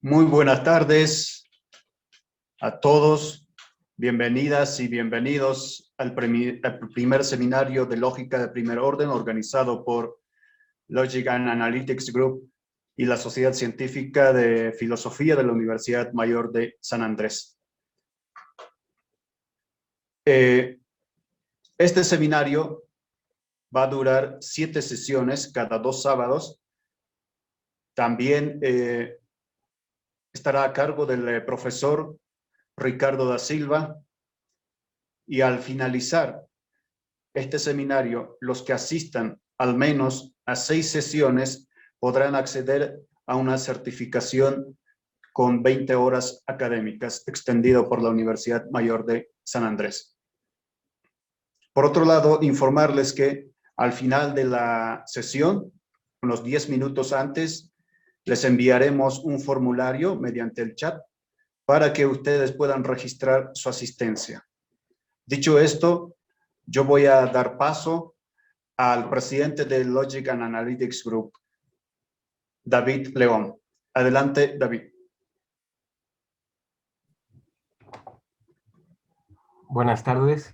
Muy buenas tardes a todos. Bienvenidas y bienvenidos al primer seminario de lógica de primer orden organizado por Logic and Analytics Group y la Sociedad Científica de Filosofía de la Universidad Mayor de San Andrés. Este seminario va a durar 7 sesiones cada 2 sábados. También estará a cargo del profesor Ricardo da Silva, y al finalizar este seminario, los que asistan al menos a 6 sesiones podrán acceder a una certificación con 20 horas académicas extendido por la Universidad Mayor de San Andrés. Por otro lado, informarles que al final de la sesión, unos 10 minutos antes, les enviaremos un formulario mediante el chat para que ustedes puedan registrar su asistencia. Dicho esto, yo voy a dar paso al presidente de Logic and Analytics Group, David León. Adelante, David. Buenas tardes.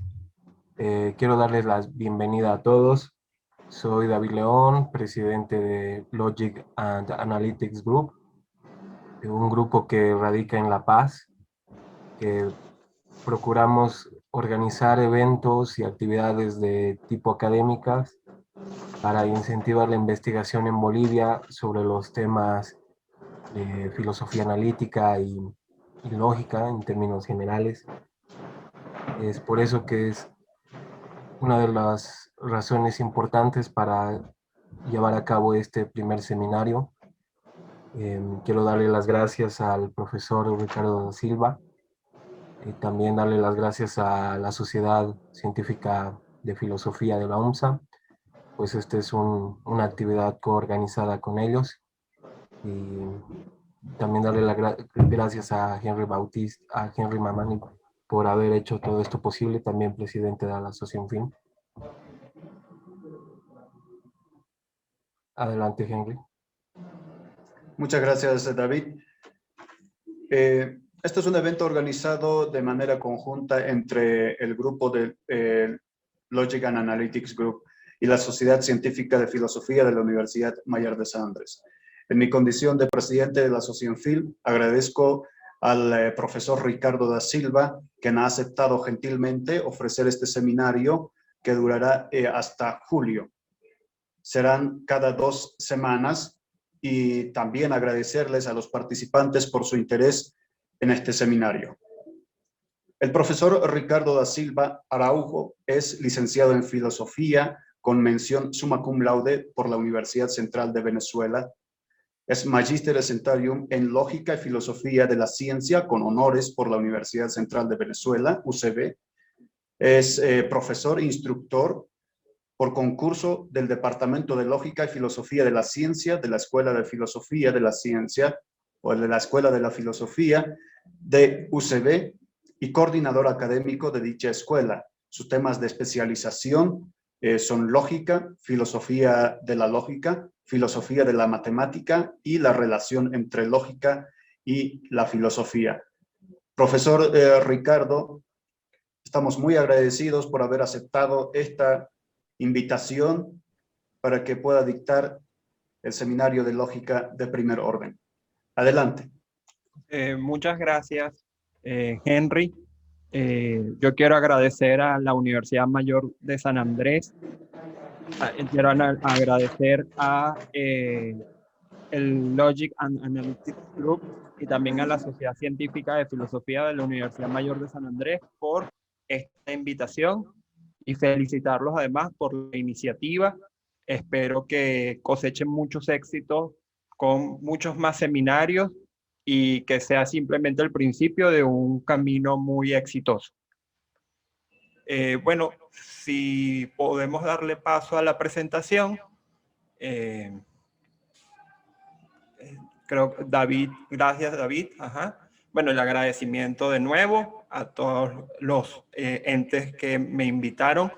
Quiero darles la bienvenida a todos. Soy David León, presidente de Logic and Analytics Group, un grupo que radica en La Paz, que procuramos organizar eventos y actividades de tipo académicas para incentivar la investigación en Bolivia sobre los temas de filosofía analítica y lógica en términos generales. Es por eso que es una de las razones importantes para llevar a cabo este primer seminario. Quiero darle las gracias al profesor Ricardo da Silva y también darle las gracias a la Sociedad Científica de Filosofía de la UMSA, pues esta es una actividad coorganizada con ellos. Y también darle las gracias a Henry Bautista, a Henry Mamani por haber hecho todo esto posible, también presidente de la Asociación FIN. Adelante, Henry. Muchas gracias, David. Este es un evento organizado de manera conjunta entre el grupo de Logic and Analytics Group y la Sociedad Científica de Filosofía de la Universidad Mayor de San Andrés. En mi condición de presidente de la Asociación FIL, agradezco al profesor Ricardo da Silva, quien ha aceptado gentilmente ofrecer este seminario que durará hasta julio. Serán cada 2 semanas y también agradecerles a los participantes por su interés en este seminario. El profesor Ricardo da Silva Araujo es licenciado en Filosofía con mención summa cum laude por la Universidad Central de Venezuela. Es Magíster Centarium en Lógica y Filosofía de la Ciencia con honores por la Universidad Central de Venezuela, UCB. Es profesor e instructor por concurso del Departamento de Lógica y Filosofía de la Ciencia de la Escuela de Filosofía de la Ciencia o de la Escuela de la Filosofía de UCB y coordinador académico de dicha escuela. Sus temas de especialización son lógica, filosofía de la lógica, filosofía de la matemática y la relación entre lógica y la filosofía. Profesor Ricardo, estamos muy agradecidos por haber aceptado esta invitación para que pueda dictar el seminario de lógica de primer orden. Adelante. Muchas gracias, Henry. Yo quiero agradecer a la Universidad Mayor de San Andrés. Quiero agradecer a el Logic and Analytics Group y también a la Sociedad Científica de Filosofía de la Universidad Mayor de San Andrés por esta invitación y felicitarlos además por la iniciativa. Espero que cosechen muchos éxitos con muchos más seminarios y que sea simplemente el principio de un camino muy exitoso. Bueno, si podemos darle paso a la presentación. Creo que David, gracias David. Bueno, el agradecimiento de nuevo a todos los entes que me invitaron.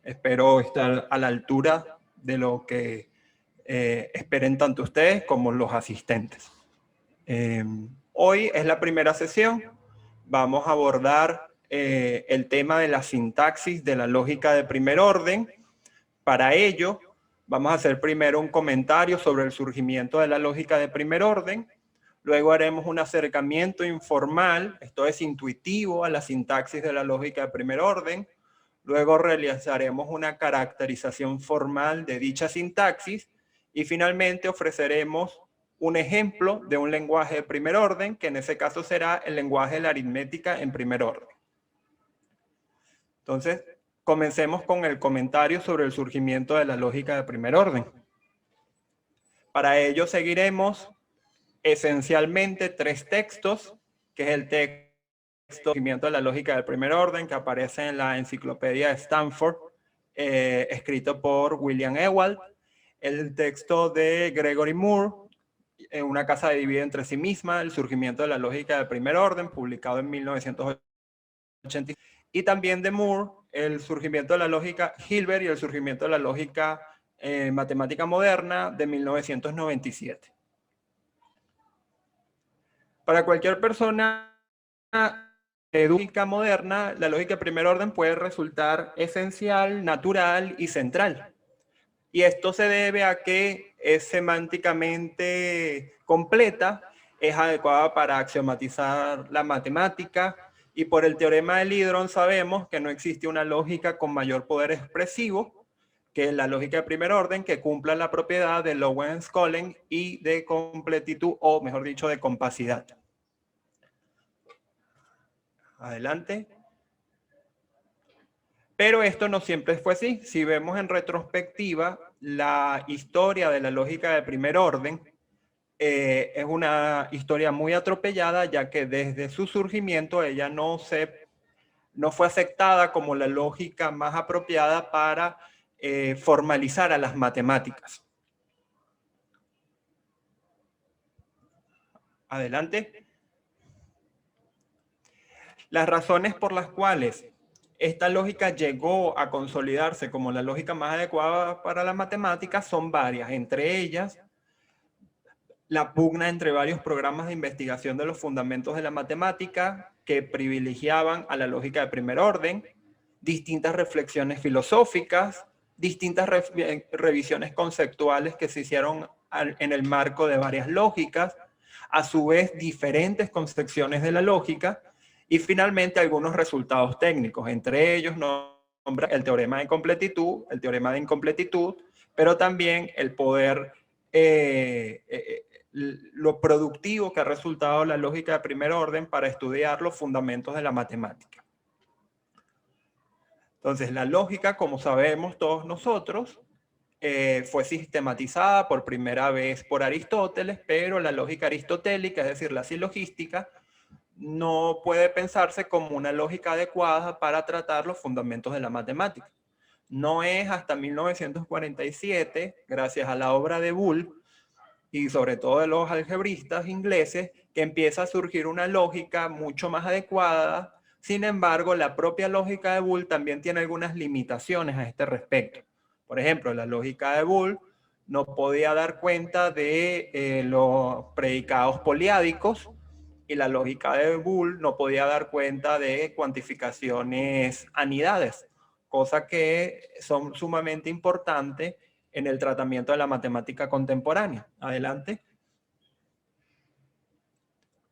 Espero estar a la altura de lo que esperen tanto ustedes como los asistentes. Hoy es la primera sesión. Vamos a abordar el tema de la sintaxis de la lógica de primer orden. Para ello, vamos a hacer primero un comentario sobre el surgimiento de la lógica de primer orden. Luego haremos un acercamiento informal, esto es intuitivo, a la sintaxis de la lógica de primer orden. Luego realizaremos una caracterización formal de dicha sintaxis y finalmente ofreceremos un ejemplo de un lenguaje de primer orden, que en ese caso será el lenguaje de la aritmética en primer orden. Entonces, comencemos con el comentario sobre el surgimiento de la lógica de primer orden. Para ello seguiremos esencialmente tres textos, que es el texto de surgimiento de la lógica de primer orden, que aparece en la enciclopedia de Stanford, escrito por William Ewald, el texto de Gregory Moore, Una casa dividida entre sí misma, el surgimiento de la lógica de primer orden, publicado en 1980, y también de Moore, el surgimiento de la lógica Hilbert y el surgimiento de la lógica matemática moderna de 1997. Para cualquier persona de lógica moderna, la lógica de primer orden puede resultar esencial, natural y central. Y esto se debe a que es semánticamente completa, es adecuada para axiomatizar la matemática, y por el teorema de Lidron sabemos que no existe una lógica con mayor poder expresivo que la lógica de primer orden que cumpla la propiedad de Loewens-Cohen y de completitud, o mejor dicho, de compacidad. Adelante. Pero esto no siempre fue así. Si vemos en retrospectiva, la historia de la lógica de primer orden es una historia muy atropellada, ya que desde su surgimiento ella no fue aceptada como la lógica más apropiada para formalizar a las matemáticas. Adelante. Las razones por las cuales esta lógica llegó a consolidarse como la lógica más adecuada para la matemática son varias, entre ellas la pugna entre varios programas de investigación de los fundamentos de la matemática que privilegiaban a la lógica de primer orden, distintas reflexiones filosóficas, distintas revisiones conceptuales que se hicieron en el marco de varias lógicas, a su vez diferentes concepciones de la lógica, y finalmente algunos resultados técnicos. Entre ellos nombra el teorema de completitud, el teorema de incompletitud, pero también el poder, lo productivo que ha resultado la lógica de primer orden para estudiar los fundamentos de la matemática. Entonces, la lógica, como sabemos todos nosotros, fue sistematizada por primera vez por Aristóteles, pero la lógica aristotélica, es decir, la silogística, no puede pensarse como una lógica adecuada para tratar los fundamentos de la matemática. No es hasta 1947, gracias a la obra de Boole, y sobre todo de los algebristas ingleses, que empieza a surgir una lógica mucho más adecuada. Sin embargo, la propia lógica de Boole también tiene algunas limitaciones a este respecto. Por ejemplo, la lógica de Boole no podía dar cuenta de los predicados poliádicos, y la lógica de Boole no podía dar cuenta de cuantificaciones anidades, cosa que son sumamente importantes en el tratamiento de la matemática contemporánea. Adelante.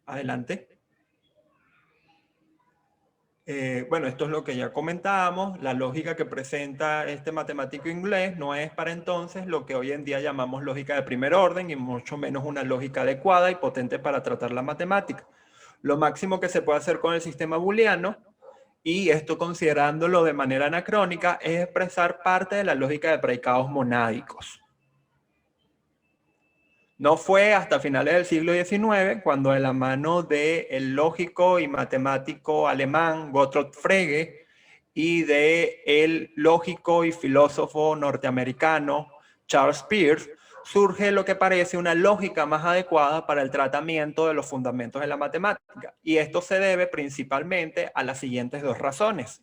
Adelante. Bueno, esto es lo que ya comentábamos. La lógica que presenta este matemático inglés no es para entonces lo que hoy en día llamamos lógica de primer orden, y mucho menos una lógica adecuada y potente para tratar la matemática. Lo máximo que se puede hacer con el sistema booleano, y esto considerándolo de manera anacrónica, es expresar parte de la lógica de predicados monádicos. No fue hasta finales del siglo XIX cuando, de la mano del lógico y matemático alemán Gottlob Frege y del lógico y filósofo norteamericano Charles Peirce, surge lo que parece una lógica más adecuada para el tratamiento de los fundamentos de la matemática. Y esto se debe principalmente a las siguientes dos razones.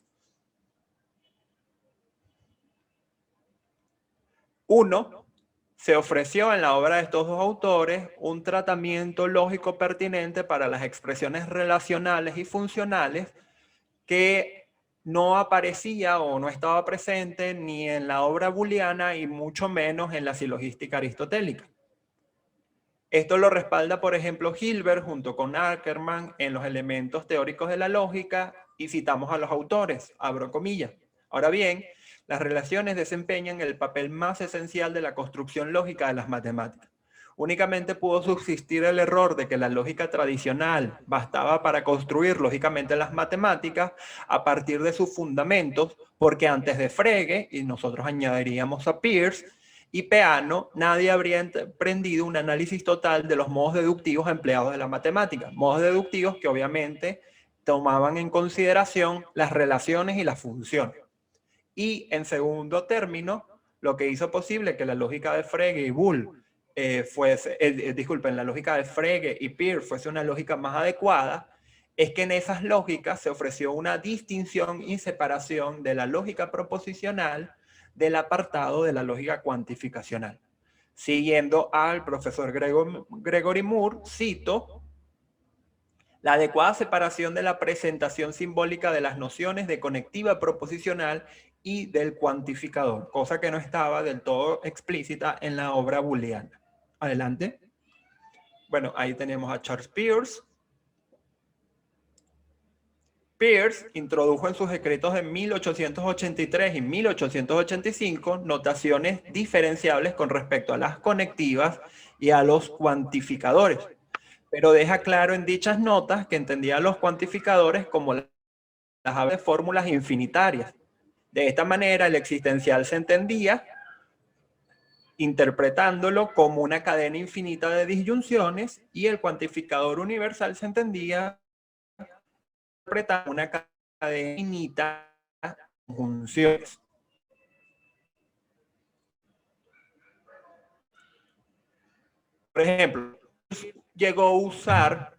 Uno, se ofreció en la obra de estos dos autores un tratamiento lógico pertinente para las expresiones relacionales y funcionales que no aparecía o no estaba presente ni en la obra booleana y mucho menos en la silogística aristotélica. Esto lo respalda, por ejemplo, Hilbert junto con Ackermann en los elementos teóricos de la lógica y citamos a los autores, abro comillas. Ahora bien, las relaciones desempeñan el papel más esencial de la construcción lógica de las matemáticas. Únicamente pudo subsistir el error de que la lógica tradicional bastaba para construir lógicamente las matemáticas a partir de sus fundamentos, porque antes de Frege, y nosotros añadiríamos a Peirce, y Peano, nadie habría emprendido un análisis total de los modos deductivos empleados en la matemática. Modos deductivos que obviamente tomaban en consideración las relaciones y las funciones. Y en segundo término, lo que hizo posible que la lógica de Frege y Boole la lógica de Frege y Peirce fuese una lógica más adecuada, es que en esas lógicas se ofreció una distinción y separación de la lógica proposicional del apartado de la lógica cuantificacional. Siguiendo al profesor Gregory Moore, cito, la adecuada separación de la presentación simbólica de las nociones de conectiva proposicional y del cuantificador, cosa que no estaba del todo explícita en la obra booleana. Adelante. Bueno, ahí tenemos a Charles Peirce. Peirce introdujo en sus decretos de 1883 y 1885 notaciones diferenciables con respecto a las conectivas y a los cuantificadores, pero deja claro en dichas notas que entendía a los cuantificadores como las aves de fórmulas infinitarias. De esta manera, el existencial se entendía interpretándolo como una cadena infinita de disyunciones y el cuantificador universal se entendía interpretando una cadena infinita de funciones. Por ejemplo, llegó a usar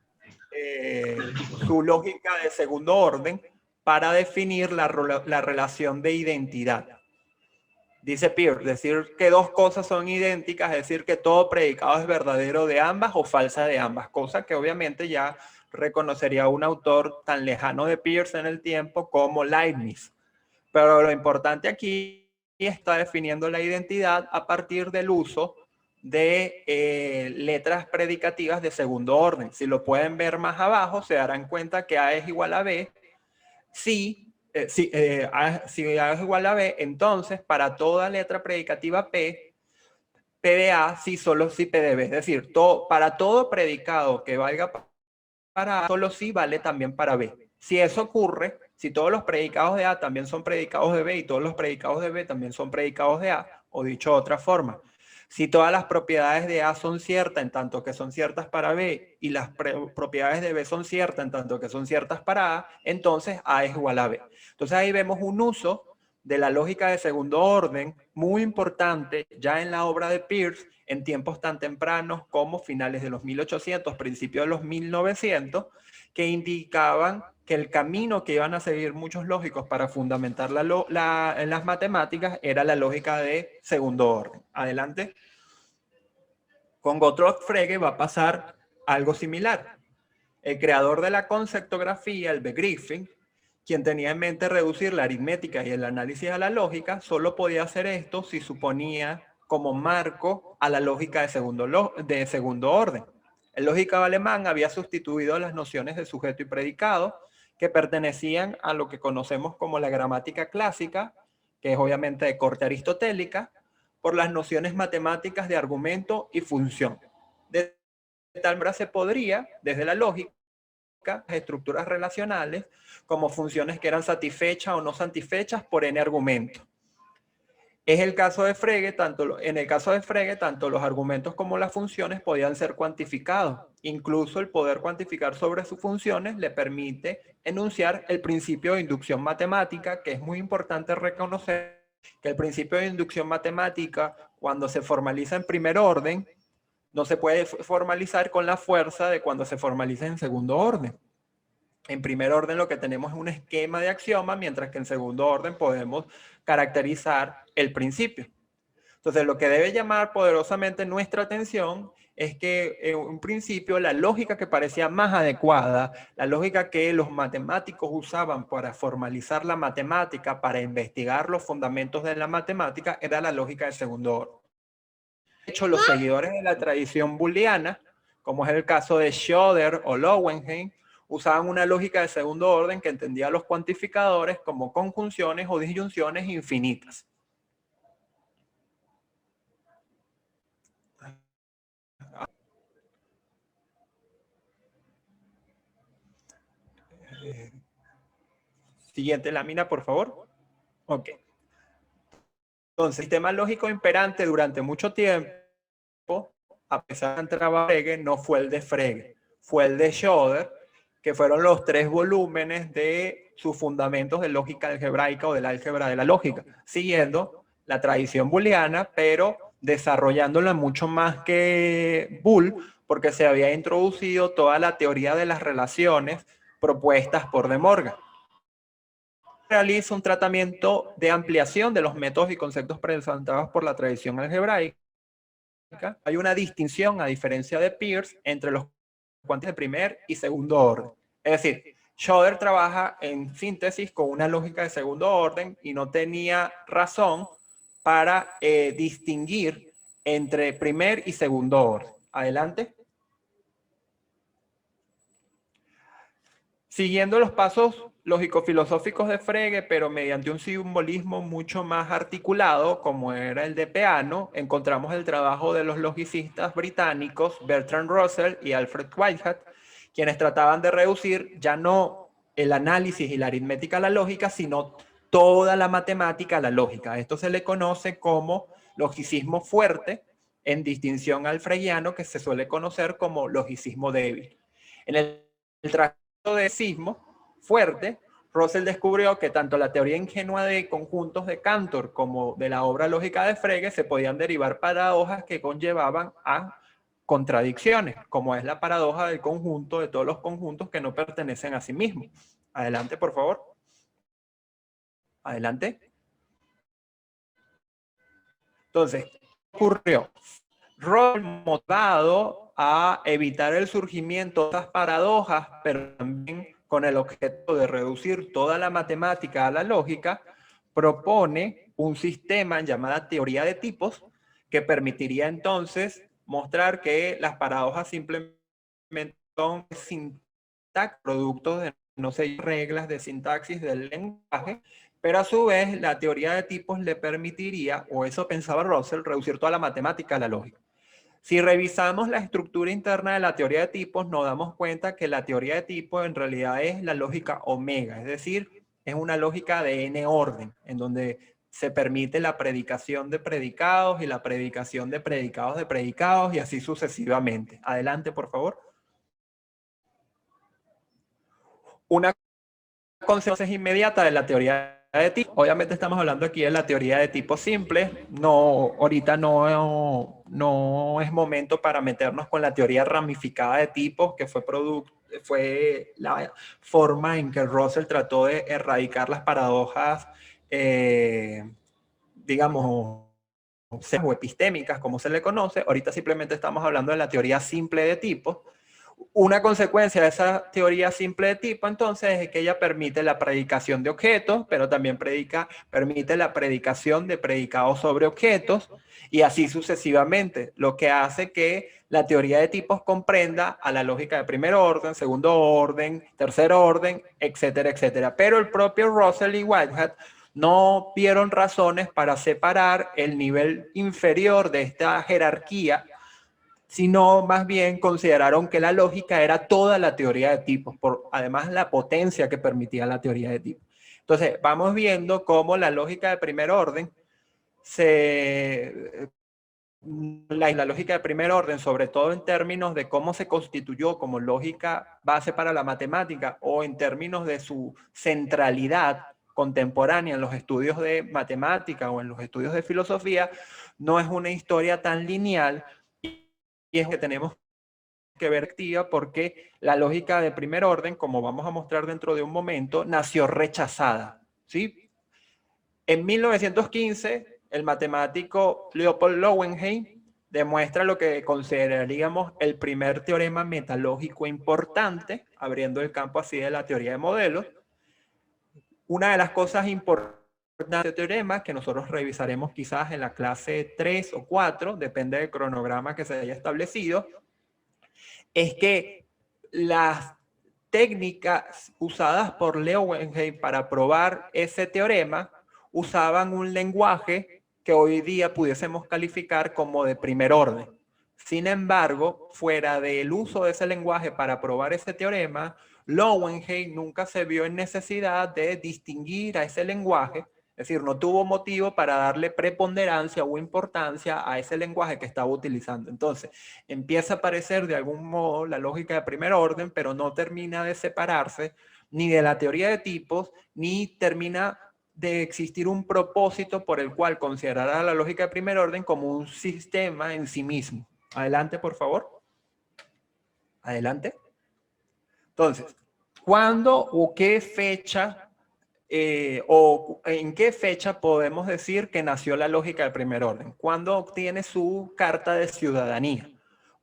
su lógica de segundo orden para definir la relación de identidad. Dice Peirce, decir que dos cosas son idénticas, es decir, que todo predicado es verdadero de ambas o falsa de ambas, cosa que obviamente ya reconocería un autor tan lejano de Peirce en el tiempo como Leibniz. Pero lo importante aquí está definiendo la identidad a partir del uso de letras predicativas de segundo orden. Si lo pueden ver más abajo, se darán cuenta que A es igual a B si A es igual a B, entonces para toda letra predicativa P, P de A sí solo sí P de B. Es decir, para todo predicado que valga para A, solo sí vale también para B. Si eso ocurre, si todos los predicados de A también son predicados de B y todos los predicados de B también son predicados de A, o dicho de otra forma, si todas las propiedades de A son ciertas en tanto que son ciertas para B y las propiedades de B son ciertas en tanto que son ciertas para A, entonces A es igual a B. Entonces ahí vemos un uso de la lógica de segundo orden muy importante ya en la obra de Peirce en tiempos tan tempranos como finales de los 1800, principios de los 1900, que indicaban que el camino que iban a seguir muchos lógicos para fundamentar en las matemáticas era la lógica de segundo orden. Adelante. Con Gottlob Frege va a pasar algo similar. El creador de la conceptografía, el Begriffing, quien tenía en mente reducir la aritmética y el análisis a la lógica, solo podía hacer esto si suponía como marco a la lógica de segundo orden. El lógico alemán había sustituido las nociones de sujeto y predicado que pertenecían a lo que conocemos como la gramática clásica, que es obviamente de corte aristotélica, por las nociones matemáticas de argumento y función. De tal manera se podría, desde la lógica, estructuras relacionales, como funciones que eran satisfechas o no satisfechas por n argumentos. Es el caso de Frege, en el caso de Frege, tanto los argumentos como las funciones podían ser cuantificados. Incluso el poder cuantificar sobre sus funciones le permite enunciar el principio de inducción matemática, que es muy importante reconocer que el principio de inducción matemática, cuando se formaliza en primer orden, no se puede formalizar con la fuerza de cuando se formaliza en segundo orden. En primer orden lo que tenemos es un esquema de axioma, mientras que en segundo orden podemos caracterizar el principio. Entonces, lo que debe llamar poderosamente nuestra atención es que en un principio la lógica que parecía más adecuada, la lógica que los matemáticos usaban para formalizar la matemática, para investigar los fundamentos de la matemática, era la lógica de segundo orden. De hecho, los seguidores de la tradición booleana, como es el caso de Schroeder o Löwenheim, usaban una lógica de segundo orden que entendía a los cuantificadores como conjunciones o disyunciones infinitas. Siguiente lámina, por favor. Ok. Entonces, el sistema lógico imperante durante mucho tiempo, a pesar de entrar a Frege, no fue el de Frege, fue el de Schroeder, que fueron los 3 volúmenes de sus fundamentos de lógica algebraica o del álgebra de la lógica, siguiendo la tradición booleana, pero desarrollándola mucho más que Boole, porque se había introducido toda la teoría de las relaciones propuestas por De Morgan. Realiza un tratamiento de ampliación de los métodos y conceptos presentados por la tradición algebraica. Hay una distinción, a diferencia de Peirce, entre los cuantificadores de primer y segundo orden. Es decir, Schroeder trabaja en síntesis con una lógica de segundo orden y no tenía razón para distinguir entre primer y segundo orden. Adelante. Siguiendo los pasos lógico-filosóficos de Frege, pero mediante un simbolismo mucho más articulado, como era el de Peano, encontramos el trabajo de los logicistas británicos Bertrand Russell y Alfred Whitehead, quienes trataban de reducir ya no el análisis y la aritmética a la lógica, sino toda la matemática a la lógica. Esto se le conoce como logicismo fuerte, en distinción al fregiano, que se suele conocer como logicismo débil. En el de sismo fuerte, Russell descubrió que tanto la teoría ingenua de conjuntos de Cantor como de la obra lógica de Frege se podían derivar paradojas que conllevaban a contradicciones, como es la paradoja del conjunto de todos los conjuntos que no pertenecen a sí mismos. Adelante, por favor. Adelante. Entonces, ¿qué ocurrió? Russell, motivado a evitar el surgimiento de estas paradojas, pero también con el objeto de reducir toda la matemática a la lógica, propone un sistema llamado teoría de tipos que permitiría entonces mostrar que las paradojas simplemente son sintaxis, productos de no sé, reglas de sintaxis del lenguaje, pero a su vez la teoría de tipos le permitiría, o eso pensaba Russell, reducir toda la matemática a la lógica. Si revisamos la estructura interna de la teoría de tipos, nos damos cuenta que la teoría de tipos en realidad es la lógica omega, es decir, es una lógica de n orden, en donde se permite la predicación de predicados y la predicación de predicados y así sucesivamente. Adelante, por favor. Una consecuencia inmediata de la teoría de tipos. Obviamente estamos hablando aquí de la teoría de tipos simples. No, ahorita no es momento para meternos con la teoría ramificada de tipos, que fue la forma en que Russell trató de erradicar las paradojas, digamos, o epistémicas, como se le conoce. Ahorita simplemente estamos hablando de la teoría simple de tipos. Una consecuencia de esa teoría simple de tipo, entonces, es que ella permite la predicación de objetos, pero también permite la predicación de predicados sobre objetos, y así sucesivamente, lo que hace que la teoría de tipos comprenda a la lógica de primer orden, segundo orden, tercer orden, etcétera, etcétera. Pero el propio Russell y Whitehead no vieron razones para separar el nivel inferior de esta jerarquía, sino más bien consideraron que la lógica era toda la teoría de tipos, por además la potencia que permitía la teoría de tipos. Entonces, vamos viendo cómo la lógica de primer orden, la lógica de primer orden, sobre todo en términos de cómo se constituyó como lógica base para la matemática o en términos de su centralidad contemporánea en los estudios de matemática o en los estudios de filosofía, no es una historia tan lineal. Y es que tenemos que ver activa porque la lógica de primer orden, como vamos a mostrar dentro de un momento, nació rechazada, ¿sí? En 1915, el matemático Leopold Löwenheim demuestra lo que consideraríamos el primer teorema metalógico importante, abriendo el campo así de la teoría de modelos. Una de las cosas importantes de este teorema, que nosotros revisaremos quizás en la clase 3 o 4, depende del cronograma que se haya establecido, es que las técnicas usadas por Löwenheim para probar ese teorema usaban un lenguaje que hoy día pudiésemos calificar como de primer orden. Sin embargo, fuera del uso de ese lenguaje para probar ese teorema, Löwenheim nunca se vio en necesidad de distinguir a ese lenguaje, es decir, no tuvo motivo para darle preponderancia o importancia a ese lenguaje que estaba utilizando. Entonces, empieza a aparecer de algún modo la lógica de primer orden, pero no termina de separarse ni de la teoría de tipos, ni termina de existir un propósito por el cual considerar a la lógica de primer orden como un sistema en sí mismo. Adelante, por favor. Adelante. Entonces, ¿cuándo o qué fecha o en qué fecha podemos decir que nació la lógica del primer orden? ¿Cuándo obtiene su carta de ciudadanía?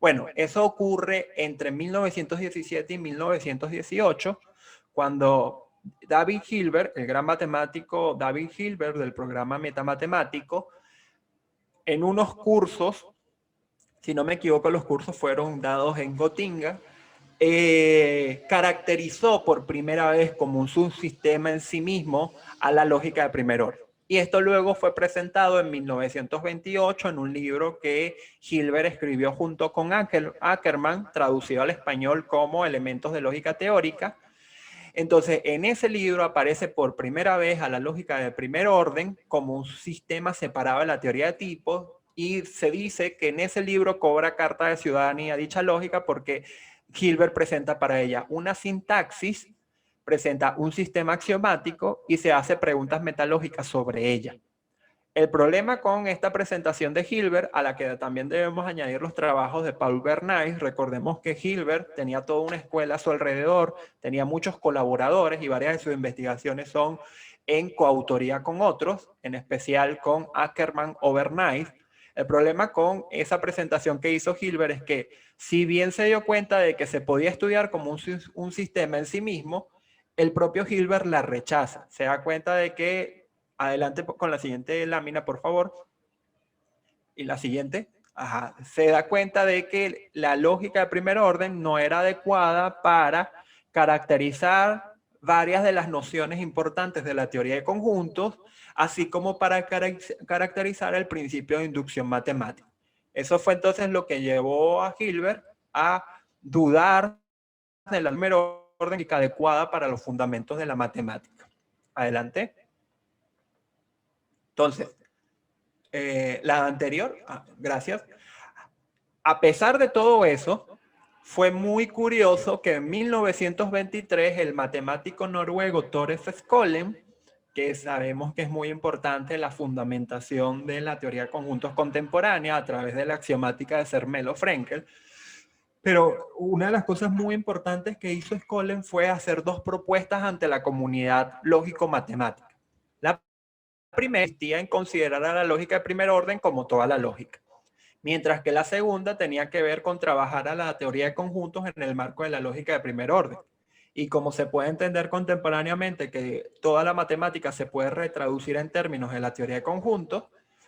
Bueno, eso ocurre entre 1917 y 1918, cuando David Hilbert, el gran matemático David Hilbert del programa metamatemático, en unos cursos, si no me equivoco, los cursos fueron dados en Gotinga, caracterizó por primera vez como un subsistema en sí mismo a la lógica de primer orden. Y esto luego fue presentado en 1928 en un libro que Hilbert escribió junto con Ackermann, traducido al español como Elementos de Lógica Teórica. Entonces, en ese libro aparece por primera vez a la lógica de primer orden como un sistema separado de la teoría de tipos, y se dice que en ese libro cobra carta de ciudadanía dicha lógica porque Hilbert presenta para ella una sintaxis, presenta un sistema axiomático y se hace preguntas metalógicas sobre ella. El problema con esta presentación de Hilbert, a la que también debemos añadir los trabajos de Paul Bernays, recordemos que Hilbert tenía toda una escuela a su alrededor, tenía muchos colaboradores y varias de sus investigaciones son en coautoría con otros, en especial con Ackermann o Bernays. El problema con esa presentación que hizo Hilbert es que, si bien se dio cuenta de que se podía estudiar como un sistema en sí mismo, el propio Hilbert la rechaza. Se da cuenta de que, adelante con la siguiente lámina, por favor, y la siguiente, se da cuenta de que la lógica de primer orden no era adecuada para caracterizar varias de las nociones importantes de la teoría de conjuntos, así como para caracterizar el principio de inducción matemática. Eso fue entonces lo que llevó a Hilbert a dudar de la primer orden adecuada para los fundamentos de la matemática. Adelante. Entonces, la anterior, gracias. A pesar de todo eso, fue muy curioso que en 1923 el matemático noruego Tore Skolem, que sabemos que es muy importante en la fundamentación de la teoría de conjuntos contemporánea a través de la axiomática de Zermelo-Frenkel, pero una de las cosas muy importantes que hizo Skolem fue hacer dos propuestas ante la comunidad lógico-matemática. La primera consistía en considerar a la lógica de primer orden como toda la lógica, mientras que la segunda tenía que ver con trabajar a la teoría de conjuntos en el marco de la lógica de primer orden. Y como se puede entender contemporáneamente que toda la matemática se puede retraducir en términos de la teoría de conjuntos,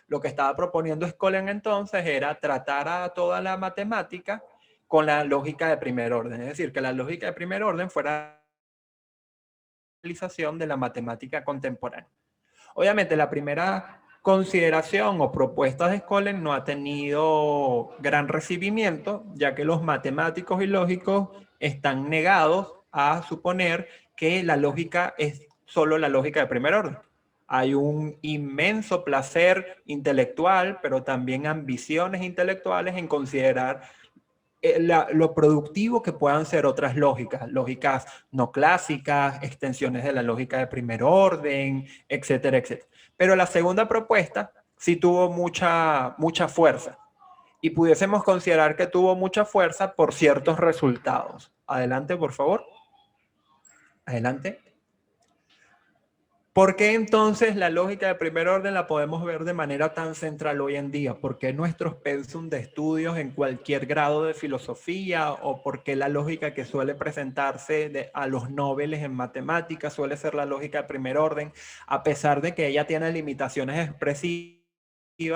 lo que estaba proponiendo Skolem entonces era tratar a toda la matemática con la lógica de primer orden. Es decir, que la lógica de primer orden fuera la realización de la matemática contemporánea. Obviamente, la primera consideración o propuesta de Skolem no ha tenido gran recibimiento, ya que los matemáticos y lógicos están negados a suponer que la lógica es solo la lógica de primer orden. Hay un inmenso placer intelectual, pero también ambiciones intelectuales en considerar lo productivo que puedan ser otras lógicas, lógicas no clásicas, extensiones de la lógica de primer orden, etcétera, etcétera. Pero la segunda propuesta sí tuvo mucha fuerza y pudiésemos considerar que tuvo mucha fuerza por ciertos resultados. Adelante, por favor. Adelante. ¿Por qué entonces la lógica de primer orden la podemos ver de manera tan central hoy en día? ¿Por qué nuestros pensum de estudios en cualquier grado de filosofía o por qué la lógica que suele presentarse a los nobles en matemáticas suele ser la lógica de primer orden, a pesar de que ella tiene limitaciones expresivas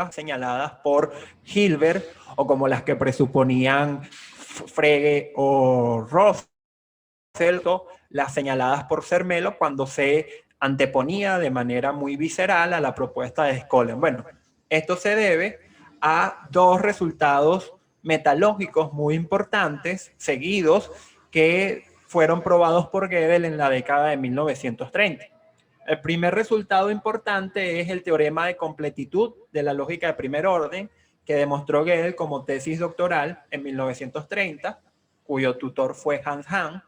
señaladas por Hilbert o como las que presuponían Frege o Russell, las señaladas por Zermelo cuando se anteponía de manera muy visceral a la propuesta de Scolem? Bueno, esto se debe a dos resultados metalógicos muy importantes, seguidos, que fueron probados por Gödel en la década de 1930. El primer resultado importante es el teorema de completitud de la lógica de primer orden, que demostró Gödel como tesis doctoral en 1930, cuyo tutor fue Hans Hahn.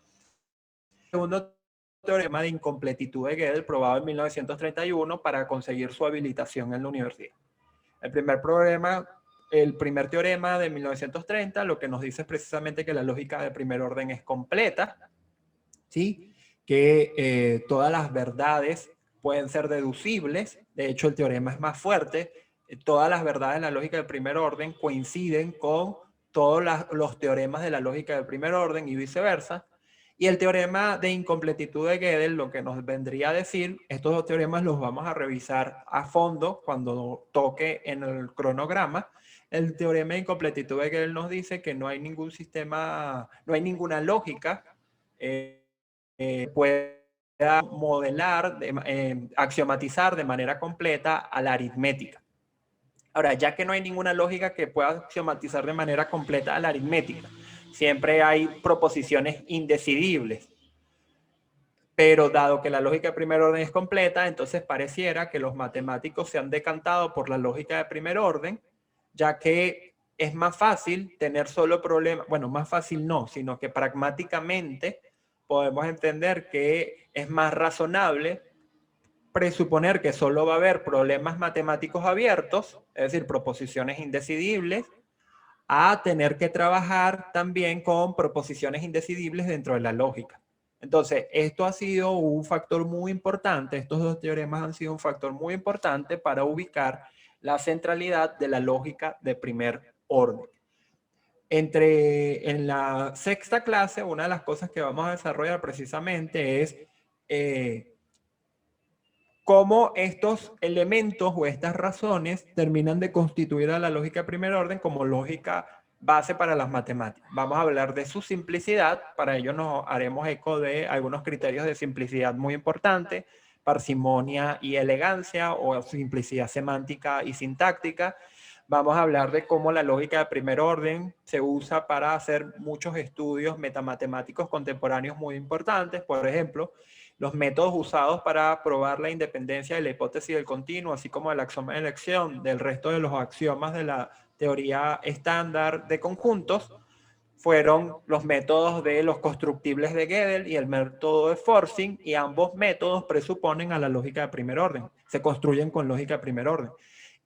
El segundo teorema de incompletitud de Gödel, probado en 1931 para conseguir su habilitación en la universidad. El primer teorema de 1930 lo que nos dice es precisamente que la lógica de primer orden es completa, ¿sí? Que todas las verdades pueden ser deducibles. De hecho, el teorema es más fuerte. Todas las verdades de la lógica de primer orden coinciden con todos los teoremas de la lógica de primer orden y viceversa. Y el teorema de incompletitud de Gödel lo que nos vendría a decir, estos dos teoremas los vamos a revisar a fondo cuando toque en el cronograma. El teorema de incompletitud de Gödel nos dice que no hay ningún sistema, no hay ninguna lógica pueda modelar, axiomatizar de manera completa a la aritmética. Ahora, ya que no hay ninguna lógica que pueda axiomatizar de manera completa a la aritmética, siempre hay proposiciones indecidibles. Pero dado que la lógica de primer orden es completa, entonces pareciera que los matemáticos se han decantado por la lógica de primer orden, ya que es más fácil tener solo problemas, bueno, más fácil no, sino que pragmáticamente podemos entender que es más razonable presuponer que solo va a haber problemas matemáticos abiertos, es decir, proposiciones indecidibles, a tener que trabajar también con proposiciones indecidibles dentro de la lógica. Entonces, esto ha sido un factor muy importante, estos dos teoremas han sido un factor muy importante para ubicar la centralidad de la lógica de primer orden. En la sexta clase, una de las cosas que vamos a desarrollar precisamente es cómo estos elementos o estas razones terminan de constituir a la lógica de primer orden como lógica base para las matemáticas. Vamos a hablar de su simplicidad, para ello nos haremos eco de algunos criterios de simplicidad muy importantes, parsimonia y elegancia, o simplicidad semántica y sintáctica. Vamos a hablar de cómo la lógica de primer orden se usa para hacer muchos estudios metamatemáticos contemporáneos muy importantes. Por ejemplo, los métodos usados para probar la independencia de la hipótesis del continuo, así como el axioma de elección del resto de los axiomas de la teoría estándar de conjuntos, fueron los métodos de los constructibles de Gödel y el método de forcing, y ambos métodos presuponen a la lógica de primer orden, se construyen con lógica de primer orden.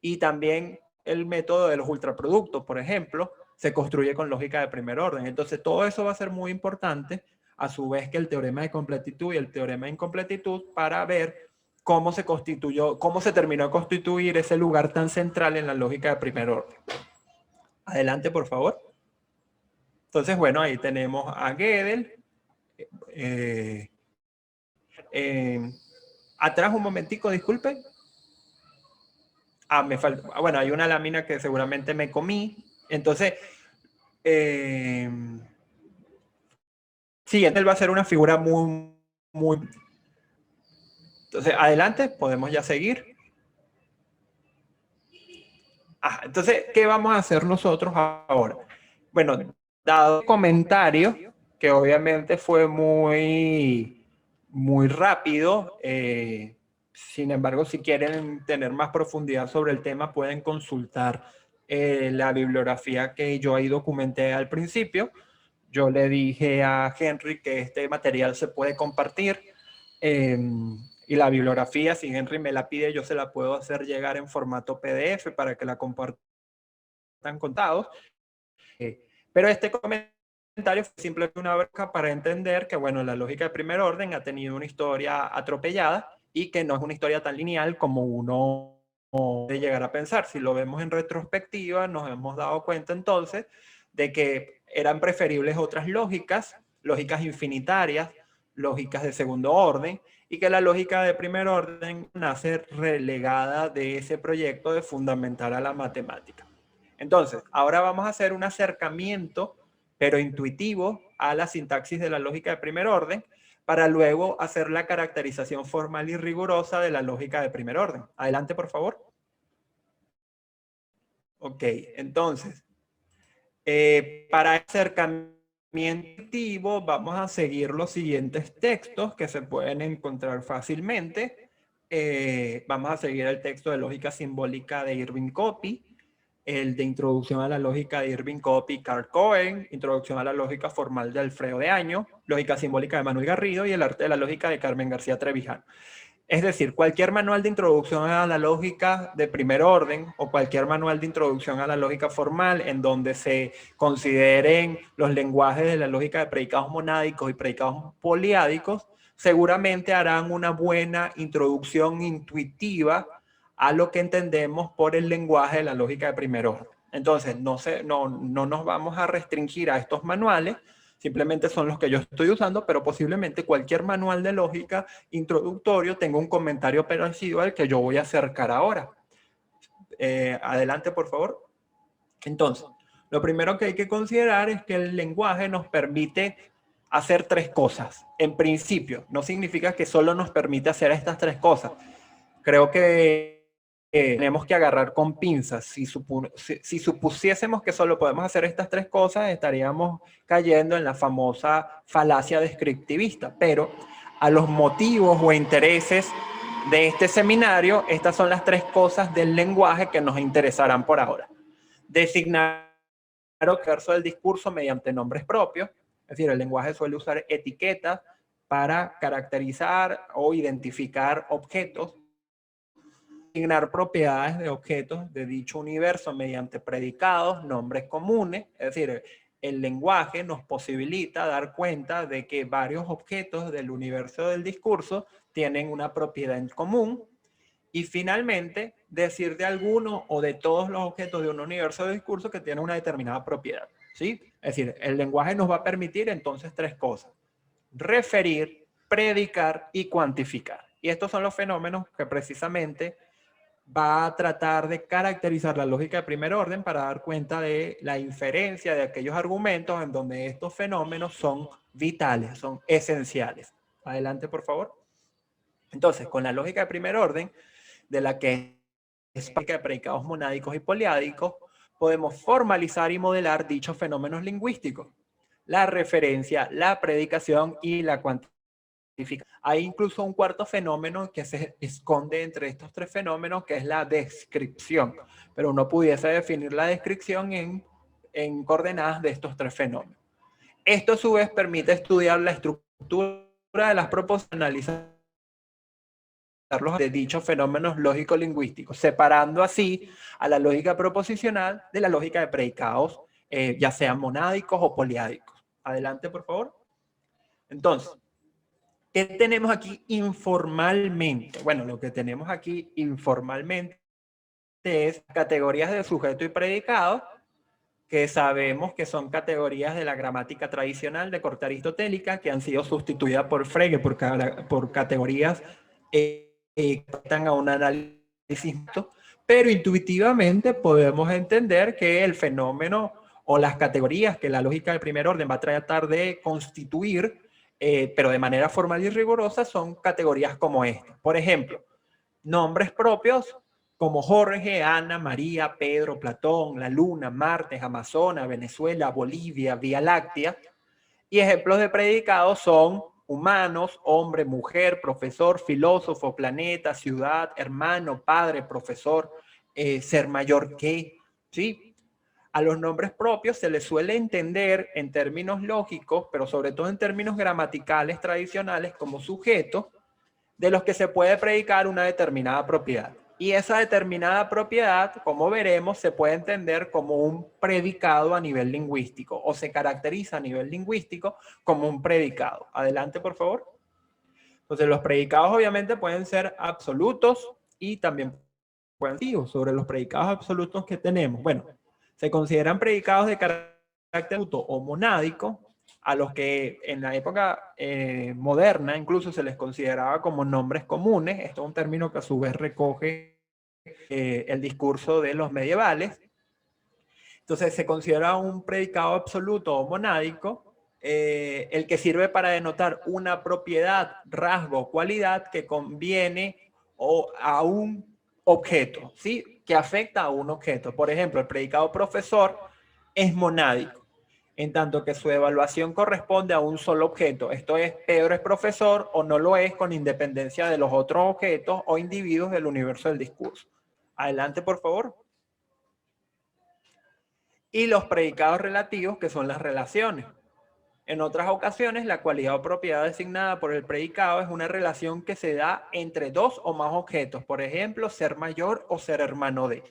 Y también el método de los ultraproductos, por ejemplo, se construye con lógica de primer orden. Entonces, todo eso va a ser muy importante, a su vez que el teorema de completitud y el teorema de incompletitud, para ver cómo se constituyó, cómo se terminó de constituir ese lugar tan central en la lógica de primer orden. Adelante, por favor. Entonces, bueno, ahí tenemos a Gödel. Atrás un momentico, disculpe. Me falta. Bueno, hay una lámina que seguramente me comí. Entonces, sí, él va a ser una figura muy. Entonces, adelante, podemos ya seguir. Entonces, ¿qué vamos a hacer nosotros ahora? Bueno, dado el comentario, que obviamente fue muy rápido, sin embargo, si quieren tener más profundidad sobre el tema, pueden consultar la bibliografía que yo ahí documenté al principio. Yo le dije a Henry que este material se puede compartir, y la bibliografía, si Henry me la pide, yo se la puedo hacer llegar en formato PDF para que la compartan contados. Pero este comentario fue simplemente una brecha para entender que, bueno, la lógica de primer orden ha tenido una historia atropellada y que no es una historia tan lineal como uno de llegar a pensar. Si lo vemos en retrospectiva, nos hemos dado cuenta entonces de que eran preferibles otras lógicas, lógicas infinitarias, lógicas de segundo orden, y que la lógica de primer orden nace relegada de ese proyecto de fundamental a la matemática. Entonces, ahora vamos a hacer un acercamiento, pero intuitivo, a la sintaxis de la lógica de primer orden, para luego hacer la caracterización formal y rigurosa de la lógica de primer orden. Adelante, por favor. Ok, entonces, para acercamiento intuitivo vamos a seguir los siguientes textos que se pueden encontrar fácilmente. Vamos a seguir el texto de lógica simbólica de Irving Copy, el de introducción a la lógica de Irving Copy y Carl Cohen, introducción a la lógica formal de Alfredo de Año, lógica simbólica de Manuel Garrido y el arte de la lógica de Carmen García Trevijano. Es decir, cualquier manual de introducción a la lógica de primer orden o cualquier manual de introducción a la lógica formal en donde se consideren los lenguajes de la lógica de predicados monádicos y predicados poliádicos, seguramente harán una buena introducción intuitiva a lo que entendemos por el lenguaje de la lógica de primer orden. Entonces, no nos vamos a restringir a estos manuales, simplemente son los que yo estoy usando, pero posiblemente cualquier manual de lógica introductorio tenga un comentario parecido al que yo voy a acercar ahora. Adelante, por favor. Entonces, lo primero que hay que considerar es que el lenguaje nos permite hacer tres cosas. En principio, no significa que solo nos permite hacer estas tres cosas. Creo que tenemos que agarrar con pinzas. Si supusiésemos que solo podemos hacer estas tres cosas, estaríamos cayendo en la famosa falacia descriptivista. Pero a los motivos o intereses de este seminario, estas son las tres cosas del lenguaje que nos interesarán por ahora. Designar el verso del discurso mediante nombres propios. Es decir, el lenguaje suele usar etiquetas para caracterizar o identificar objetos. Asignar propiedades de objetos de dicho universo mediante predicados, nombres comunes, es decir, el lenguaje nos posibilita dar cuenta de que varios objetos del universo del discurso tienen una propiedad en común y finalmente decir de alguno o de todos los objetos de un universo de discurso que tienen una determinada propiedad, ¿sí? Es decir, el lenguaje nos va a permitir entonces tres cosas: referir, predicar y cuantificar. Y estos son los fenómenos que precisamente va a tratar de caracterizar la lógica de primer orden para dar cuenta de la inferencia de aquellos argumentos en donde estos fenómenos son vitales, son esenciales. Adelante, por favor. Entonces, con la lógica de primer orden, de la que es lógica de predicados monádicos y poliádicos, podemos formalizar y modelar dichos fenómenos lingüísticos: la referencia, la predicación y la cuantificación. Hay incluso un cuarto fenómeno que se esconde entre estos tres fenómenos, que es la descripción. Pero uno pudiese definir la descripción en coordenadas de estos tres fenómenos. Esto a su vez permite estudiar la estructura de las proposiciones de dichos fenómenos lógico-lingüísticos, separando así a la lógica proposicional de la lógica de predicados, ya sean monádicos o poliádicos. Adelante, por favor. Entonces, ¿qué tenemos aquí informalmente? Bueno, lo que tenemos aquí informalmente es categorías de sujeto y predicado, que sabemos que son categorías de la gramática tradicional de corte aristotélica, que han sido sustituidas por Frege por categorías que están a un análisis, pero intuitivamente podemos entender que el fenómeno o las categorías que la lógica del primer orden va a tratar de constituir, pero de manera formal y rigurosa, son categorías como esta. Por ejemplo, nombres propios como Jorge, Ana, María, Pedro, Platón, la Luna, Marte, Amazonas, Venezuela, Bolivia, Vía Láctea. Y ejemplos de predicados son humanos, hombre, mujer, profesor, filósofo, planeta, ciudad, hermano, padre, profesor, ser mayor que, ¿sí? A los nombres propios se les suele entender en términos lógicos, pero sobre todo en términos gramaticales tradicionales, como sujetos de los que se puede predicar una determinada propiedad. Y esa determinada propiedad, como veremos, se puede entender como un predicado a nivel lingüístico, o se caracteriza a nivel lingüístico como un predicado. Adelante, por favor. Entonces, los predicados obviamente pueden ser absolutos y también pueden ser negativos. Sobre los predicados absolutos que tenemos. Bueno, se consideran predicados de carácter absoluto o monádico, a los que en la época moderna incluso se les consideraba como nombres comunes. Esto es un término que a su vez recoge el discurso de los medievales. Entonces se considera un predicado absoluto o monádico el que sirve para denotar una propiedad, rasgo o cualidad que conviene a un objeto, ¿sí? Que afecta a un objeto. Por ejemplo, el predicado profesor es monádico, en tanto que su evaluación corresponde a un solo objeto. Esto es, Pedro es profesor o no lo es, con independencia de los otros objetos o individuos del universo del discurso. Adelante, por favor. Y los predicados relativos, que son las relaciones. En otras ocasiones, la cualidad o propiedad designada por el predicado es una relación que se da entre dos o más objetos. Por ejemplo, ser mayor o ser hermano de.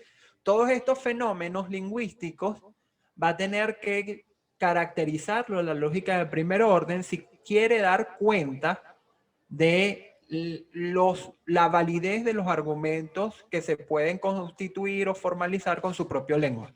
Todos estos fenómenos lingüísticos va a tener que caracterizarlo la lógica de primer orden si quiere dar cuenta de la validez de los argumentos que se pueden constituir o formalizar con su propio lenguaje.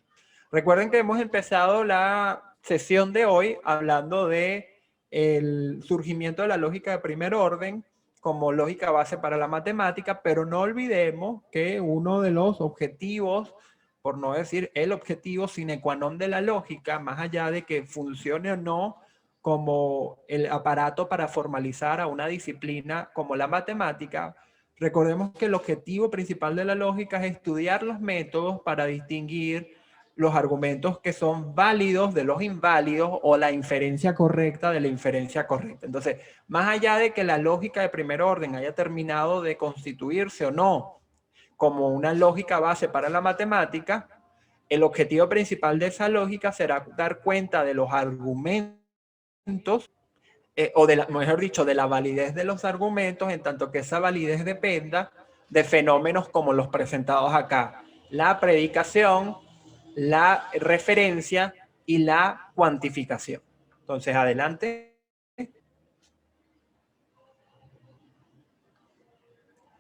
Recuerden que hemos empezado la sesión de hoy hablando de el surgimiento de la lógica de primer orden como lógica base para la matemática, pero no olvidemos que uno de los objetivos, por no decir el objetivo sine qua non de la lógica, más allá de que funcione o no como el aparato para formalizar a una disciplina como la matemática, recordemos que el objetivo principal de la lógica es estudiar los métodos para distinguir los argumentos que son válidos de los inválidos o la inferencia correcta de la inferencia correcta. Entonces, más allá de que la lógica de primer orden haya terminado de constituirse o no como una lógica base para la matemática, el objetivo principal de esa lógica será dar cuenta de los argumentos o mejor dicho, de la validez de los argumentos, en tanto que esa validez dependa de fenómenos como los presentados acá: la predicación, la referencia y la cuantificación. Entonces, adelante.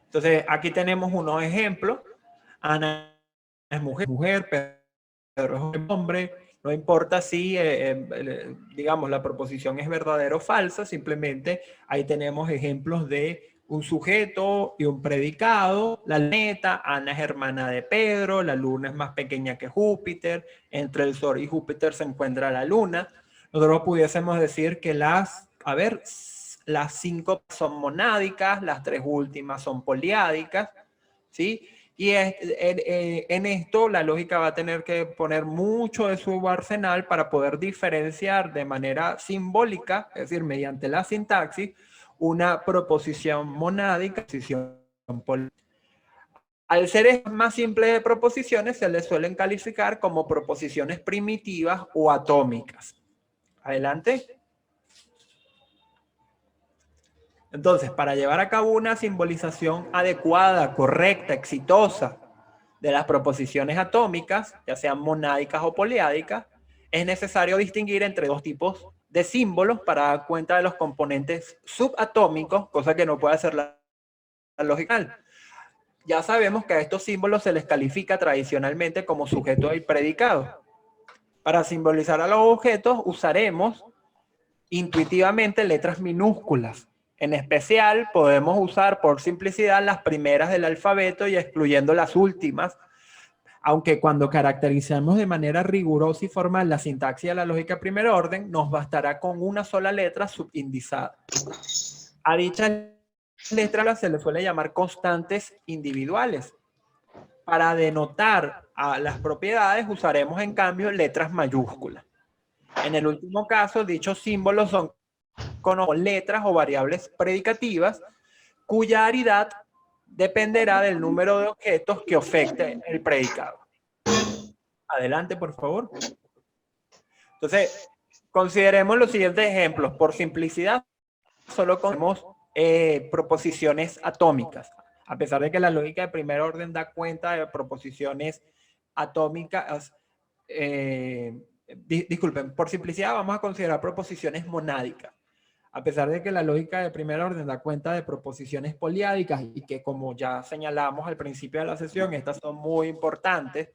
Entonces, aquí tenemos unos ejemplos. Ana es mujer, Pedro es hombre. No importa si, digamos, la proposición es verdadera o falsa, simplemente ahí tenemos ejemplos de un sujeto y un predicado. La neta, Ana es hermana de Pedro, la luna es más pequeña que Júpiter, entre el Sol y Júpiter se encuentra la luna. Nosotros pudiésemos decir que las 5 son monádicas, las 3 últimas son poliádicas, ¿sí? Y en esto la lógica va a tener que poner mucho de su arsenal para poder diferenciar de manera simbólica, es decir, mediante la sintaxis, una proposición monádica, proposición poliádica. Al ser más simples de proposiciones, se les suelen calificar como proposiciones primitivas o atómicas. Adelante. Entonces, para llevar a cabo una simbolización adecuada, correcta, exitosa de las proposiciones atómicas, ya sean monádicas o poliádicas, es necesario distinguir entre dos tipos de símbolos para dar cuenta de los componentes subatómicos, cosa que no puede hacer la lógica. Ya sabemos que a estos símbolos se les califica tradicionalmente como sujeto y predicado. Para simbolizar a los objetos usaremos intuitivamente letras minúsculas. En especial, podemos usar por simplicidad las primeras del alfabeto y excluyendo las últimas, aunque cuando caracterizamos de manera rigurosa y formal la sintaxis de la lógica de primer orden, nos bastará con una sola letra subindizada. A dichas letras se les suele llamar constantes individuales. Para denotar a las propiedades usaremos en cambio letras mayúsculas. En el último caso, dichos símbolos son como letras o variables predicativas cuya aridad dependerá del número de objetos que afecte el predicado. Adelante, por favor. Entonces, consideremos los siguientes ejemplos. Por simplicidad, solo conocemos proposiciones atómicas. A pesar de que la lógica de primer orden da cuenta de proposiciones atómicas, disculpen, por simplicidad vamos a considerar proposiciones monádicas. A pesar de que la lógica de primer orden da cuenta de proposiciones poliádicas y que, como ya señalamos al principio de la sesión, estas son muy importantes,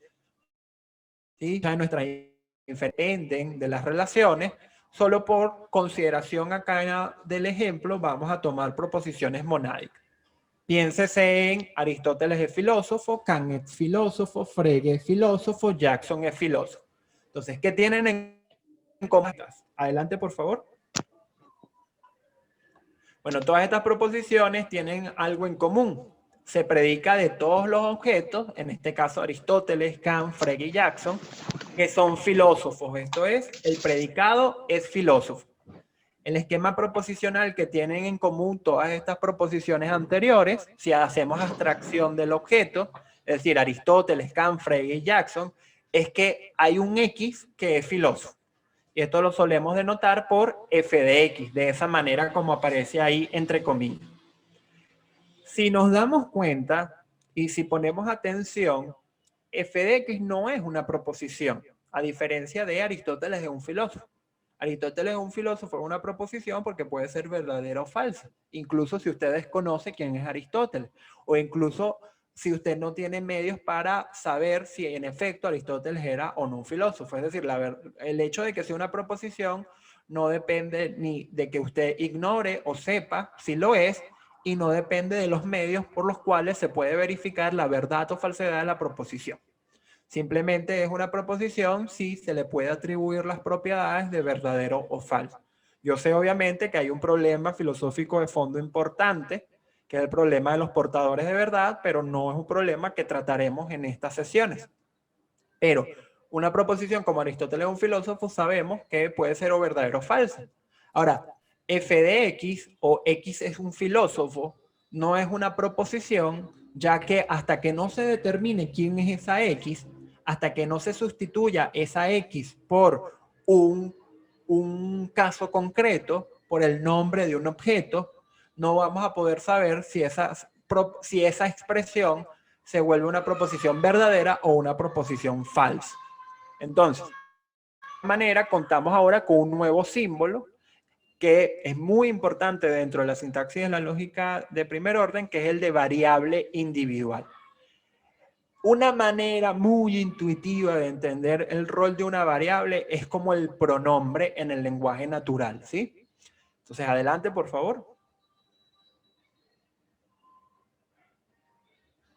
¿sí? Ya nuestras dependen de las relaciones, solo por consideración acá del ejemplo vamos a tomar proposiciones monádicas. Piénsese en Aristóteles es filósofo, Kant es filósofo, Frege es filósofo, Jackson es filósofo. Entonces, ¿qué tienen en común? Adelante, por favor. Bueno, todas estas proposiciones tienen algo en común. Se predica de todos los objetos, en este caso Aristóteles, Kant, Frege y Jackson, que son filósofos. Esto es, el predicado es filósofo. El esquema proposicional que tienen en común todas estas proposiciones anteriores, si hacemos abstracción del objeto, es decir, Aristóteles, Kant, Frege y Jackson, es que hay un X que es filósofo. Y esto lo solemos denotar por f de x, de esa manera como aparece ahí entre comillas. Si nos damos cuenta y si ponemos atención, f de x no es una proposición, a diferencia de Aristóteles es un filósofo. Aristóteles es un filósofo, es una proposición porque puede ser verdadera o falsa. Incluso si usted desconoce quién es Aristóteles. O incluso si usted no tiene medios para saber si en efecto Aristóteles era o no un filósofo. Es decir, el hecho de que sea una proposición no depende ni de que usted ignore o sepa si lo es, y no depende de los medios por los cuales se puede verificar la verdad o falsedad de la proposición. Simplemente es una proposición si se le puede atribuir las propiedades de verdadero o falso. Yo sé obviamente que hay un problema filosófico de fondo importante, que es el problema de los portadores de verdad, pero no es un problema que trataremos en estas sesiones. Pero una proposición como Aristóteles es un filósofo, sabemos que puede ser o verdadero o falso. Ahora, f de x o x es un filósofo no es una proposición, ya que hasta que no se determine quién es esa x, hasta que no se sustituya esa x por un caso concreto, por el nombre de un objeto, no vamos a poder saber si esa expresión se vuelve una proposición verdadera o una proposición falsa. Entonces, de esta manera contamos ahora con un nuevo símbolo que es muy importante dentro de la sintaxis de la lógica de primer orden, que es el de variable individual. Una manera muy intuitiva de entender el rol de una variable es como el pronombre en el lenguaje natural, ¿sí? Entonces, adelante, por favor.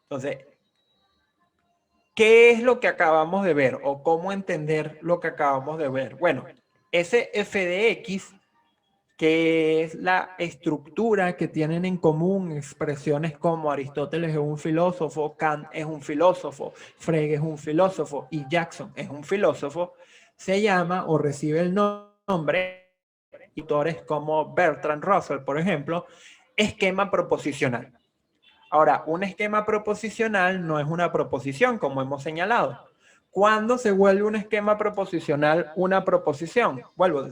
Entonces, ¿qué es lo que acabamos de ver? ¿O cómo entender lo que acabamos de ver? Bueno, ese f de x, que es la estructura que tienen en común expresiones como Aristóteles es un filósofo, Kant es un filósofo, Frege es un filósofo y Jackson es un filósofo, se llama o recibe el nombre, autores como Bertrand Russell, por ejemplo, esquema proposicional. Ahora, un esquema proposicional no es una proposición, como hemos señalado. ¿Cuándo se vuelve un esquema proposicional una proposición?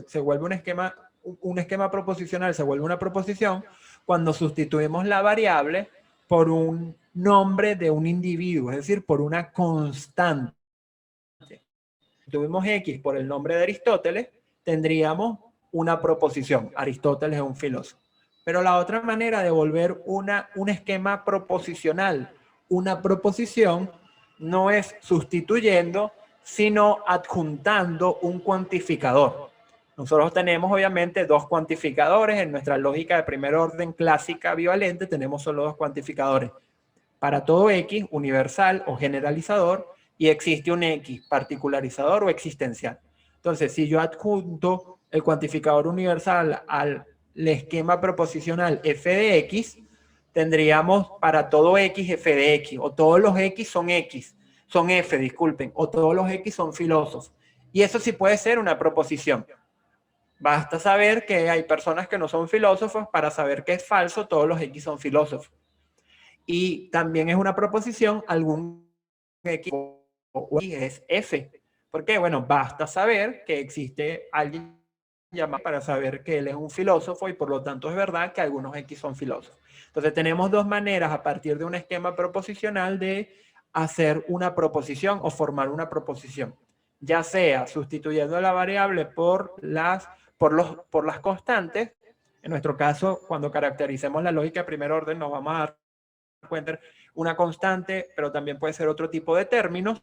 Se vuelve un esquema proposicional se vuelve una proposición cuando sustituimos la variable por un nombre de un individuo, es decir, por una constante. Si tuvimos X por el nombre de Aristóteles, tendríamos una proposición. Aristóteles es un filósofo. Pero la otra manera de volver un esquema proposicional una proposición no es sustituyendo, sino adjuntando un cuantificador. Nosotros tenemos obviamente dos cuantificadores. En nuestra lógica de primer orden clásica bivalente tenemos solo dos cuantificadores. Para todo X, universal o generalizador, y existe un X particularizador o existencial. Entonces, si yo adjunto el cuantificador universal al esquema proposicional f de x, tendríamos para todo x f de x, o todos los x son f, disculpen, o todos los x son filósofos. Y eso sí puede ser una proposición. Basta saber que hay personas que no son filósofos para saber que es falso, todos los x son filósofos. Y también es una proposición algún x o y es f. ¿Por qué? Bueno, basta saber que existe alguien llamado para saber que él es un filósofo y por lo tanto es verdad que algunos x son filósofos. Entonces tenemos dos maneras a partir de un esquema proposicional de hacer una proposición o formar una proposición. Ya sea sustituyendo la variable por las constantes, En nuestro caso, cuando caractericemos la lógica de primer orden, nos vamos a dar cuenta una constante, pero también puede ser otro tipo de términos,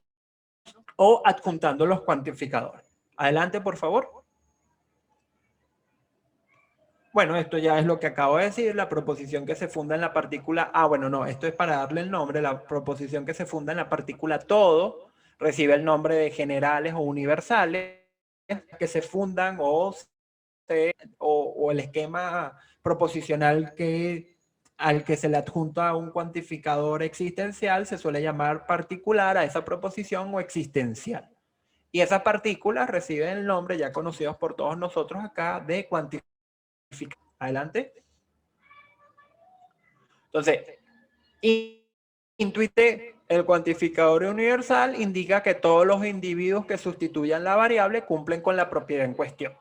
o adjuntando los cuantificadores. Adelante, por favor. Bueno, esto ya es lo que acabo de decir, la proposición que se funda en la partícula... bueno, no, esto es para darle el nombre. La proposición que se funda en la partícula todo recibe el nombre de generales o universales que se fundan o el esquema proposicional al que se le adjunta un cuantificador existencial se suele llamar particular a esa proposición o existencial. Y esas partículas reciben el nombre ya conocidos por todos nosotros acá de cuantificador. Adelante. Entonces, intuite, el cuantificador universal indica que todos los individuos que sustituyan la variable cumplen con la propiedad en cuestión.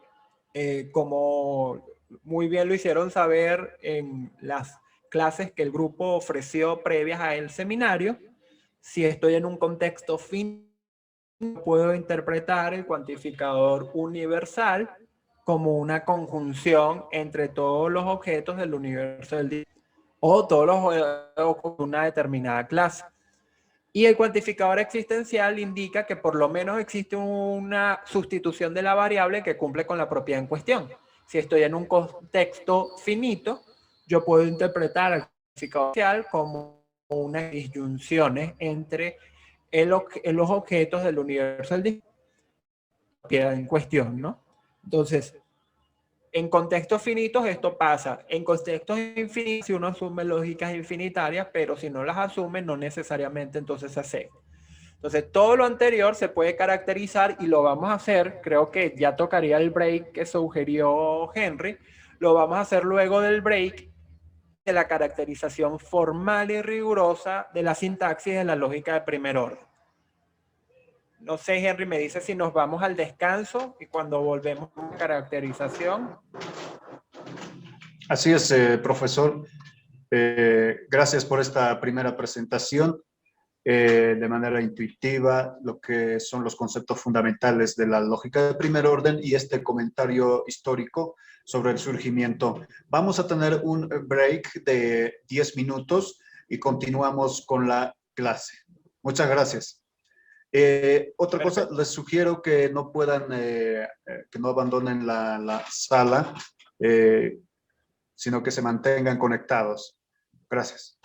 Como muy bien lo hicieron saber en las clases que el grupo ofreció previas al seminario, si estoy en un contexto finito, puedo interpretar el cuantificador universal como una conjunción entre todos los objetos del universo del día o todos los objetos de una determinada clase. Y el cuantificador existencial indica que por lo menos existe una sustitución de la variable que cumple con la propiedad en cuestión. Si estoy en un contexto finito, yo puedo interpretar el cuantificador existencial como unas disyunciones entre los objetos del universo del día en cuestión, ¿no? Entonces, en contextos finitos esto pasa. En contextos infinitos, si uno asume lógicas infinitarias, pero si no las asume, no necesariamente entonces se acepta. Entonces, todo lo anterior se puede caracterizar y lo vamos a hacer. Creo que ya tocaría el break que sugirió Henry. Lo vamos a hacer luego del break de la caracterización formal y rigurosa de la sintaxis de la lógica de primer orden. No sé, Henry, me dice si nos vamos al descanso y cuando volvemos a la caracterización. Así es, profesor. Gracias por esta primera presentación. De manera intuitiva, lo que son los conceptos fundamentales de la lógica de primer orden y este comentario histórico sobre el surgimiento. Vamos a tener un break de 10 minutos y continuamos con la clase. Muchas gracias. Otra cosa, les sugiero que no puedan, que no abandonen la sala, sino que se mantengan conectados. Gracias.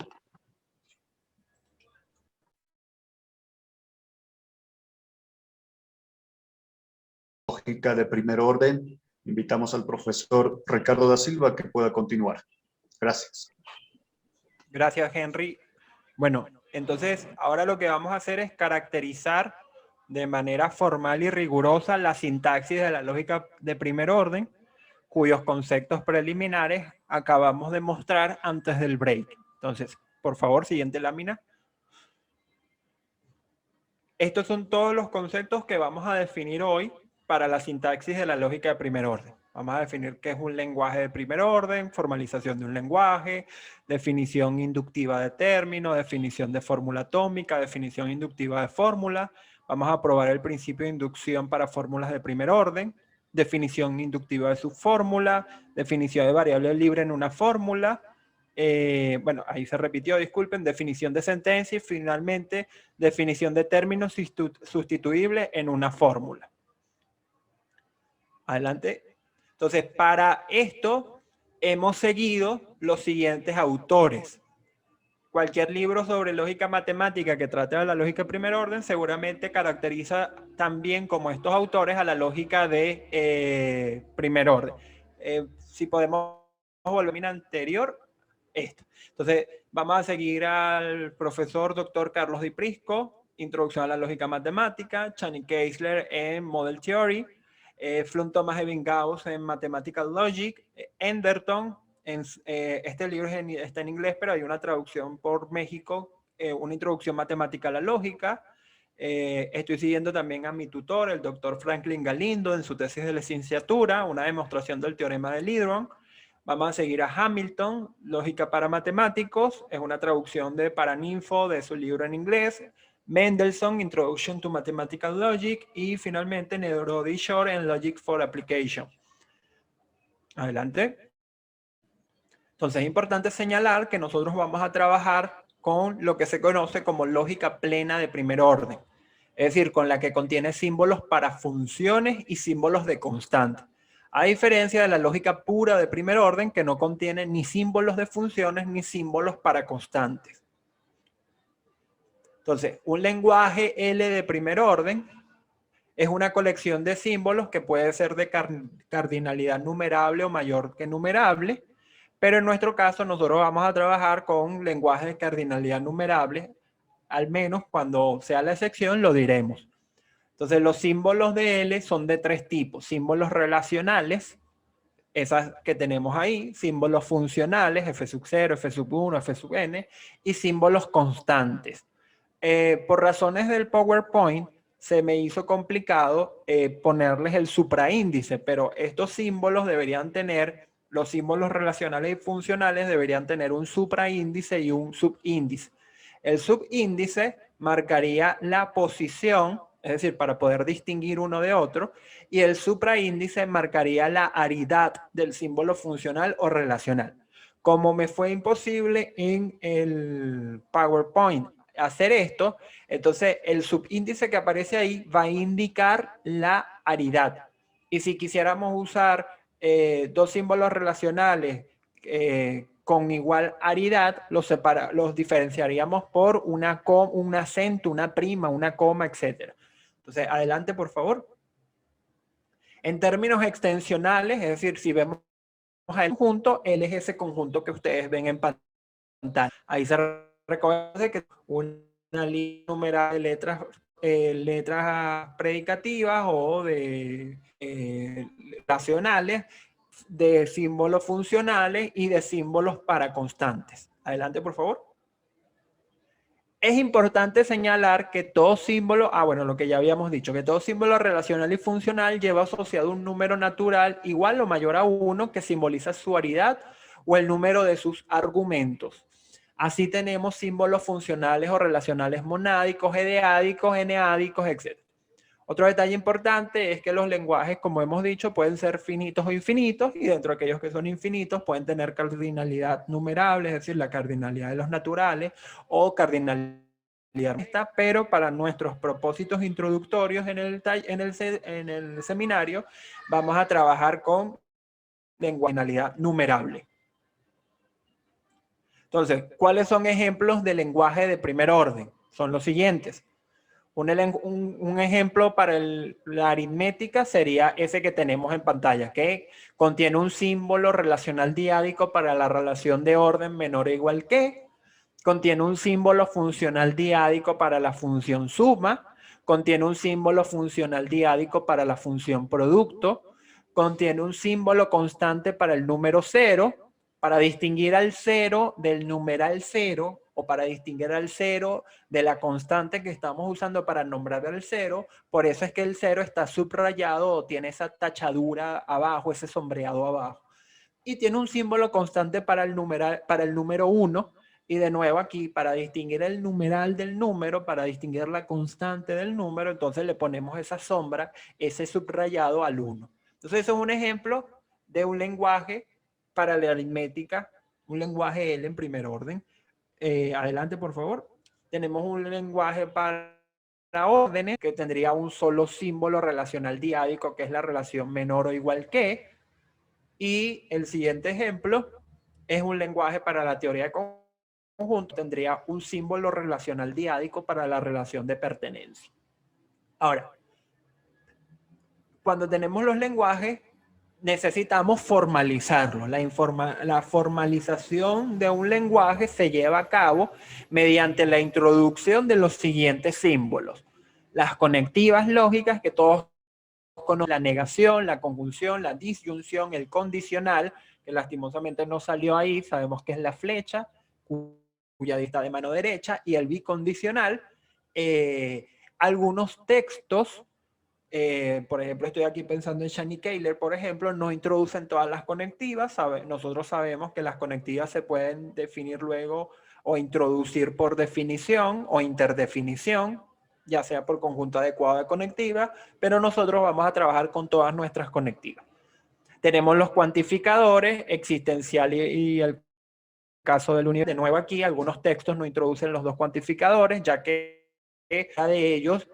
Lógica de primer orden. Invitamos al profesor Ricardo da Silva que pueda continuar. Gracias. Gracias, Henry. Bueno, entonces ahora lo que vamos a hacer es caracterizar de manera formal y rigurosa la sintaxis de la lógica de primer orden, cuyos conceptos preliminares acabamos de mostrar antes del break. Entonces, por favor, siguiente lámina. Estos son todos los conceptos que vamos a definir hoy para la sintaxis de la lógica de primer orden. Vamos a definir qué es un lenguaje de primer orden, formalización de un lenguaje, definición inductiva de término, definición de fórmula atómica, definición inductiva de fórmula. Vamos a probar el principio de inducción para fórmulas de primer orden, definición inductiva de su fórmula, definición de variable libre en una fórmula. Bueno, ahí se repitió, disculpen, definición de sentencia y finalmente definición de términos sustituibles en una fórmula. Adelante. Entonces, para esto hemos seguido los siguientes autores. Cualquier libro sobre lógica matemática que trate de la lógica de primer orden seguramente caracteriza también como estos autores a la lógica de primer orden. Si podemos volver a la lámina anterior, esta. Entonces, vamos a seguir al profesor Dr. Carlos Di Prisco, Introducción a la Lógica Matemática, Channing Keisler en Model Theory, Flum Thomas Ebbinghaus en Mathematical Logic, Enderton, este libro está en inglés, pero hay una traducción por México, una introducción matemática a la lógica. Estoy siguiendo también a mi tutor, el doctor Franklin Galindo, en su tesis de licenciatura, una demostración del teorema de Lidron. Vamos a seguir a Hamilton, Lógica para Matemáticos, es una traducción de Paraninfo de su libro en inglés. Mendelssohn, Introduction to Mathematical Logic, y finalmente Nedorodi Shor en Logic for Application. Adelante. Entonces es importante señalar que nosotros vamos a trabajar con lo que se conoce como lógica plena de primer orden. Es decir, con la que contiene símbolos para funciones y símbolos de constante. A diferencia de la lógica pura de primer orden, que no contiene ni símbolos de funciones ni símbolos para constantes. Entonces, un lenguaje L de primer orden es una colección de símbolos que puede ser de cardinalidad numerable o mayor que numerable, pero en nuestro caso nosotros vamos a trabajar con lenguajes de cardinalidad numerable, al menos cuando sea la excepción lo diremos. Entonces los símbolos de L son de tres tipos: símbolos relacionales, esas que tenemos ahí, símbolos funcionales, f sub 0, f sub 1, f sub n, y símbolos constantes. Por razones del PowerPoint, se me hizo complicado ponerles el supraíndice, pero estos símbolos deberían tener, los símbolos relacionales y funcionales deberían tener un supraíndice y un subíndice. El subíndice marcaría la posición, es decir, para poder distinguir uno de otro, y el supraíndice marcaría la aridad del símbolo funcional o relacional. Como me fue imposible en el PowerPoint hacer esto, entonces el subíndice que aparece ahí va a indicar la aridad. Y si quisiéramos usar dos símbolos relacionales con igual aridad, los diferenciaríamos por un acento, una prima, una coma, etc. Entonces, adelante, por favor. En términos extensionales, es decir, si vemos el conjunto, L es ese conjunto que ustedes ven en pantalla. Ahí se reconoce que una línea numeral de letras predicativas o de relacionales, de símbolos funcionales y de símbolos para constantes. Adelante, por favor. Es importante señalar que todo símbolo, bueno, lo que ya habíamos dicho, que todo símbolo relacional y funcional lleva asociado un número natural igual o mayor a 1 que simboliza su aridad o el número de sus argumentos. Así tenemos símbolos funcionales o relacionales monádicos, edeádicos, eneádicos, etc. Otro detalle importante es que los lenguajes, como hemos dicho, pueden ser finitos o infinitos, y dentro de aquellos que son infinitos pueden tener cardinalidad numerable, es decir, la cardinalidad de los naturales o cardinalidad mixta, pero para nuestros propósitos introductorios en el seminario vamos a trabajar con cardinalidad numerable. Entonces, ¿cuáles son ejemplos de lenguaje de primer orden? Son los siguientes. Un ejemplo para la aritmética sería ese que tenemos en pantalla, que contiene un símbolo relacional diádico para la relación de orden menor o igual que, contiene un símbolo funcional diádico para la función suma, contiene un símbolo funcional diádico para la función producto, contiene un símbolo constante para el número 0, para distinguir al 0 del numeral 0, o para distinguir al 0 de la constante que estamos usando para nombrar al 0. Por eso es que el 0 está subrayado o tiene esa tachadura abajo, ese sombreado abajo. Y tiene un símbolo constante para el número 1. Y de nuevo aquí, para distinguir el numeral del número, para distinguir la constante del número, entonces le ponemos esa sombra, ese subrayado al 1. Entonces eso es un ejemplo de un lenguaje para la aritmética, un lenguaje L en primer orden. Adelante, por favor. Tenemos un lenguaje para órdenes que tendría un solo símbolo relacional diádico, que es la relación menor o igual que. Y el siguiente ejemplo es un lenguaje para la teoría de conjuntos. Tendría un símbolo relacional diádico para la relación de pertenencia. Ahora, cuando tenemos los lenguajes, necesitamos formalizarlo. La formalización de un lenguaje se lleva a cabo mediante la introducción de los siguientes símbolos. Las conectivas lógicas que todos conocen: la negación, la conjunción, la disyunción, el condicional, que lastimosamente no salió ahí, sabemos que es la flecha, cuya está de mano derecha, y el bicondicional. Algunos textos, por ejemplo, estoy aquí pensando en Shani Kehler, por ejemplo, no introducen todas las conectivas. Nosotros sabemos que las conectivas se pueden definir luego o introducir por definición o interdefinición, ya sea por conjunto adecuado de conectivas, pero nosotros vamos a trabajar con todas nuestras conectivas. Tenemos los cuantificadores existencial y el caso del universo. De nuevo aquí, algunos textos no introducen los dos cuantificadores, ya que cada de ellos,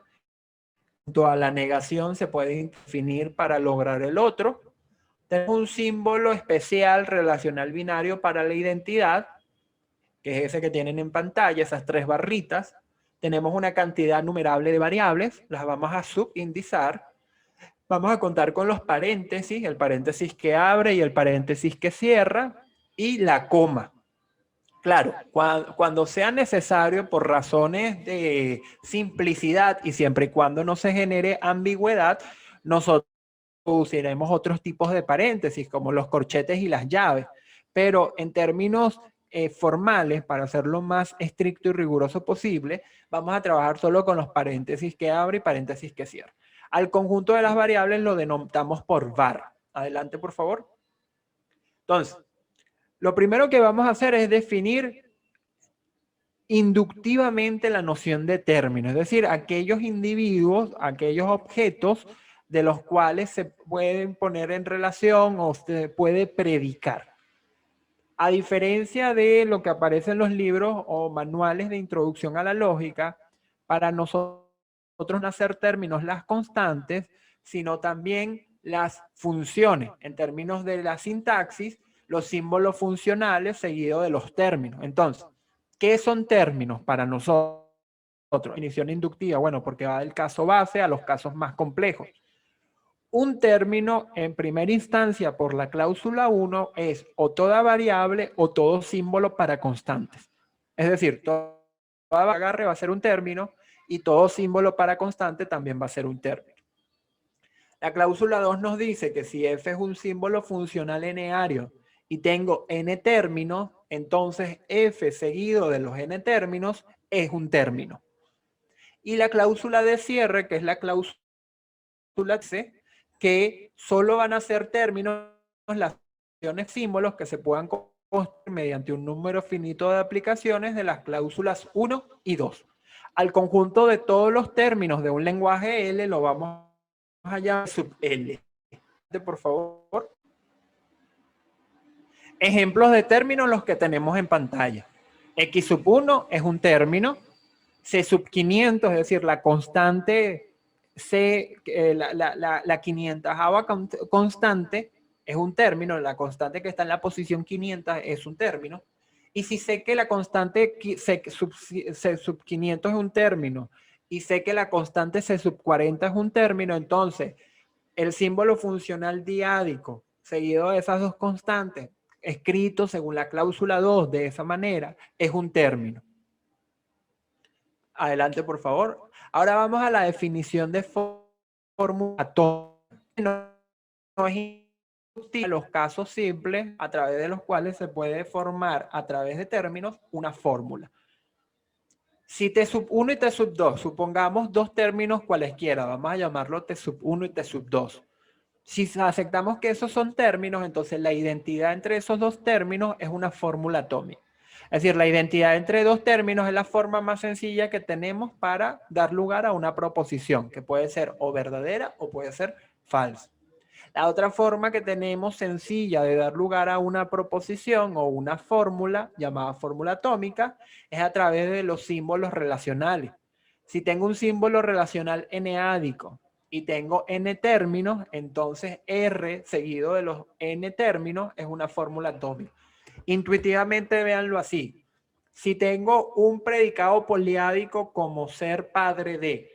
junto a la negación, se puede definir para lograr el otro. Tenemos un símbolo especial relacional binario para la identidad, que es ese que tienen en pantalla, esas tres barritas. Tenemos una cantidad numerable de variables, las vamos a subindizar. Vamos a contar con los paréntesis, el paréntesis que abre y el paréntesis que cierra, y la coma. Claro, cuando sea necesario por razones de simplicidad y siempre y cuando no se genere ambigüedad, nosotros usaremos otros tipos de paréntesis, como los corchetes y las llaves. Pero en términos formales, para hacerlo más estricto y riguroso posible, vamos a trabajar solo con los paréntesis que abre y paréntesis que cierra. Al conjunto de las variables lo denominamos por var. Adelante, por favor. Entonces, lo primero que vamos a hacer es definir inductivamente la noción de término, es decir, aquellos individuos, aquellos objetos de los cuales se pueden poner en relación o se puede predicar. A diferencia de lo que aparece en los libros o manuales de introducción a la lógica, para nosotros no hacer términos las constantes, sino también las funciones. En términos de la sintaxis, los símbolos funcionales seguidos de los términos. Entonces, ¿qué son términos para nosotros? Definición inductiva, bueno, porque va del caso base a los casos más complejos. Un término, en primera instancia, por la cláusula 1, es o toda variable o todo símbolo para constantes. Es decir, toda agarre va a ser un término y todo símbolo para constante también va a ser un término. La cláusula 2 nos dice que si f es un símbolo funcional n-ario y tengo n términos, entonces f seguido de los n términos es un término. Y la cláusula de cierre, que es la cláusula C, que solo van a ser términos las acciones símbolos que se puedan construir mediante un número finito de aplicaciones de las cláusulas 1 y 2. Al conjunto de todos los términos de un lenguaje L lo vamos a llamar sub L. Por favor. Ejemplos de términos los que tenemos en pantalla. X sub 1 es un término. C sub 500, es decir, la constante C, la 500ava constante es un término, la constante que está en la posición 500 es un término. Y si sé que la constante C sub 500 es un término y sé que la constante C sub 40 es un término, entonces el símbolo funcional diádico seguido de esas dos constantes, escrito según la cláusula 2 de esa manera, es un término. Adelante, por favor. Ahora vamos a la definición de fórmula atómica. No es inútil los casos simples a través de los cuales se puede formar a través de términos una fórmula. Si T sub 1 y T sub 2, supongamos dos términos cualesquiera, vamos a llamarlo T sub 1 y T sub 2. Si aceptamos que esos son términos, entonces la identidad entre esos dos términos es una fórmula atómica. Es decir, la identidad entre dos términos es la forma más sencilla que tenemos para dar lugar a una proposición, que puede ser o verdadera o puede ser falsa. La otra forma que tenemos sencilla de dar lugar a una proposición o una fórmula llamada fórmula atómica es a través de los símbolos relacionales. Si tengo un símbolo relacional n-ádico y tengo n términos, entonces R seguido de los n términos es una fórmula atómica. Intuitivamente véanlo así. Si tengo un predicado poliádico como ser padre de,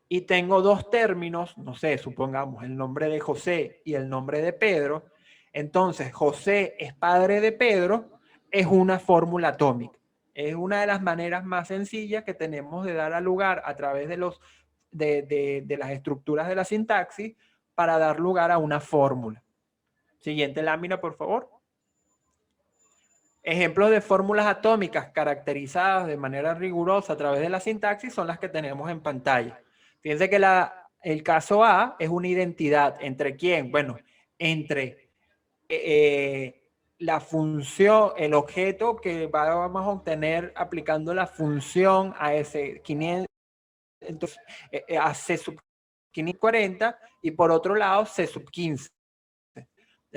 y tengo dos términos, no sé, supongamos el nombre de José y el nombre de Pedro, entonces José es padre de Pedro, es una fórmula atómica. Es una de las maneras más sencillas que tenemos de dar a lugar a través de las estructuras de la sintaxis para dar lugar a una fórmula. Siguiente lámina, por favor. Ejemplos de fórmulas atómicas caracterizadas de manera rigurosa a través de la sintaxis son las que tenemos en pantalla. Fíjense que el caso A es una identidad. ¿Entre quién? Bueno, entre la función, el objeto que vamos a obtener aplicando la función a ese 500, entonces, a C sub 540 y por otro lado C sub 15. Es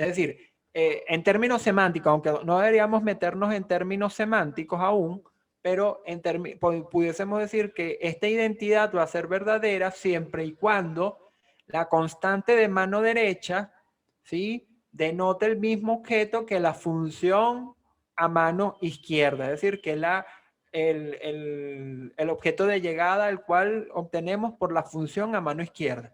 decir, en términos semánticos, aunque no deberíamos meternos en términos semánticos aún, pero pudiésemos decir que esta identidad va a ser verdadera siempre y cuando la constante de mano derecha, ¿sí?, denota el mismo objeto que la función a mano izquierda, es decir, que el objeto de llegada al cual obtenemos por la función a mano izquierda.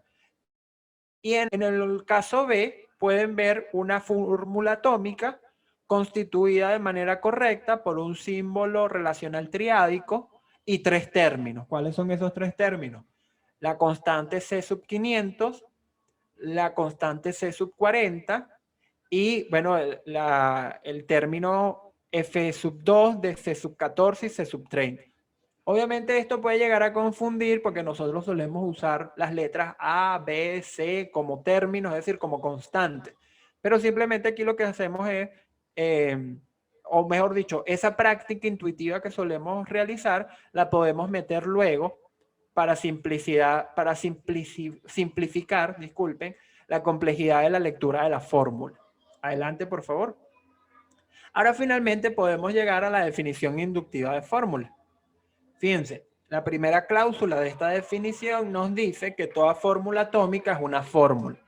Y en el caso B pueden ver una fórmula atómica constituida de manera correcta por un símbolo relacional triádico y 3 términos. ¿Cuáles son esos 3 términos? La constante C sub 500, la constante C sub 40 y, bueno, el término F sub 2 de C sub 14 y C sub 30. Obviamente esto puede llegar a confundir porque nosotros solemos usar las letras A, B, C como términos, es decir, como constantes. Pero simplemente aquí lo que hacemos es, o mejor dicho, esa práctica intuitiva que solemos realizar, la podemos meter luego para simplificar, disculpen, la complejidad de la lectura de la fórmula. Adelante, por favor. Ahora finalmente podemos llegar a la definición inductiva de fórmula. Fíjense, la primera cláusula de esta definición nos dice que toda fórmula atómica es una fórmula.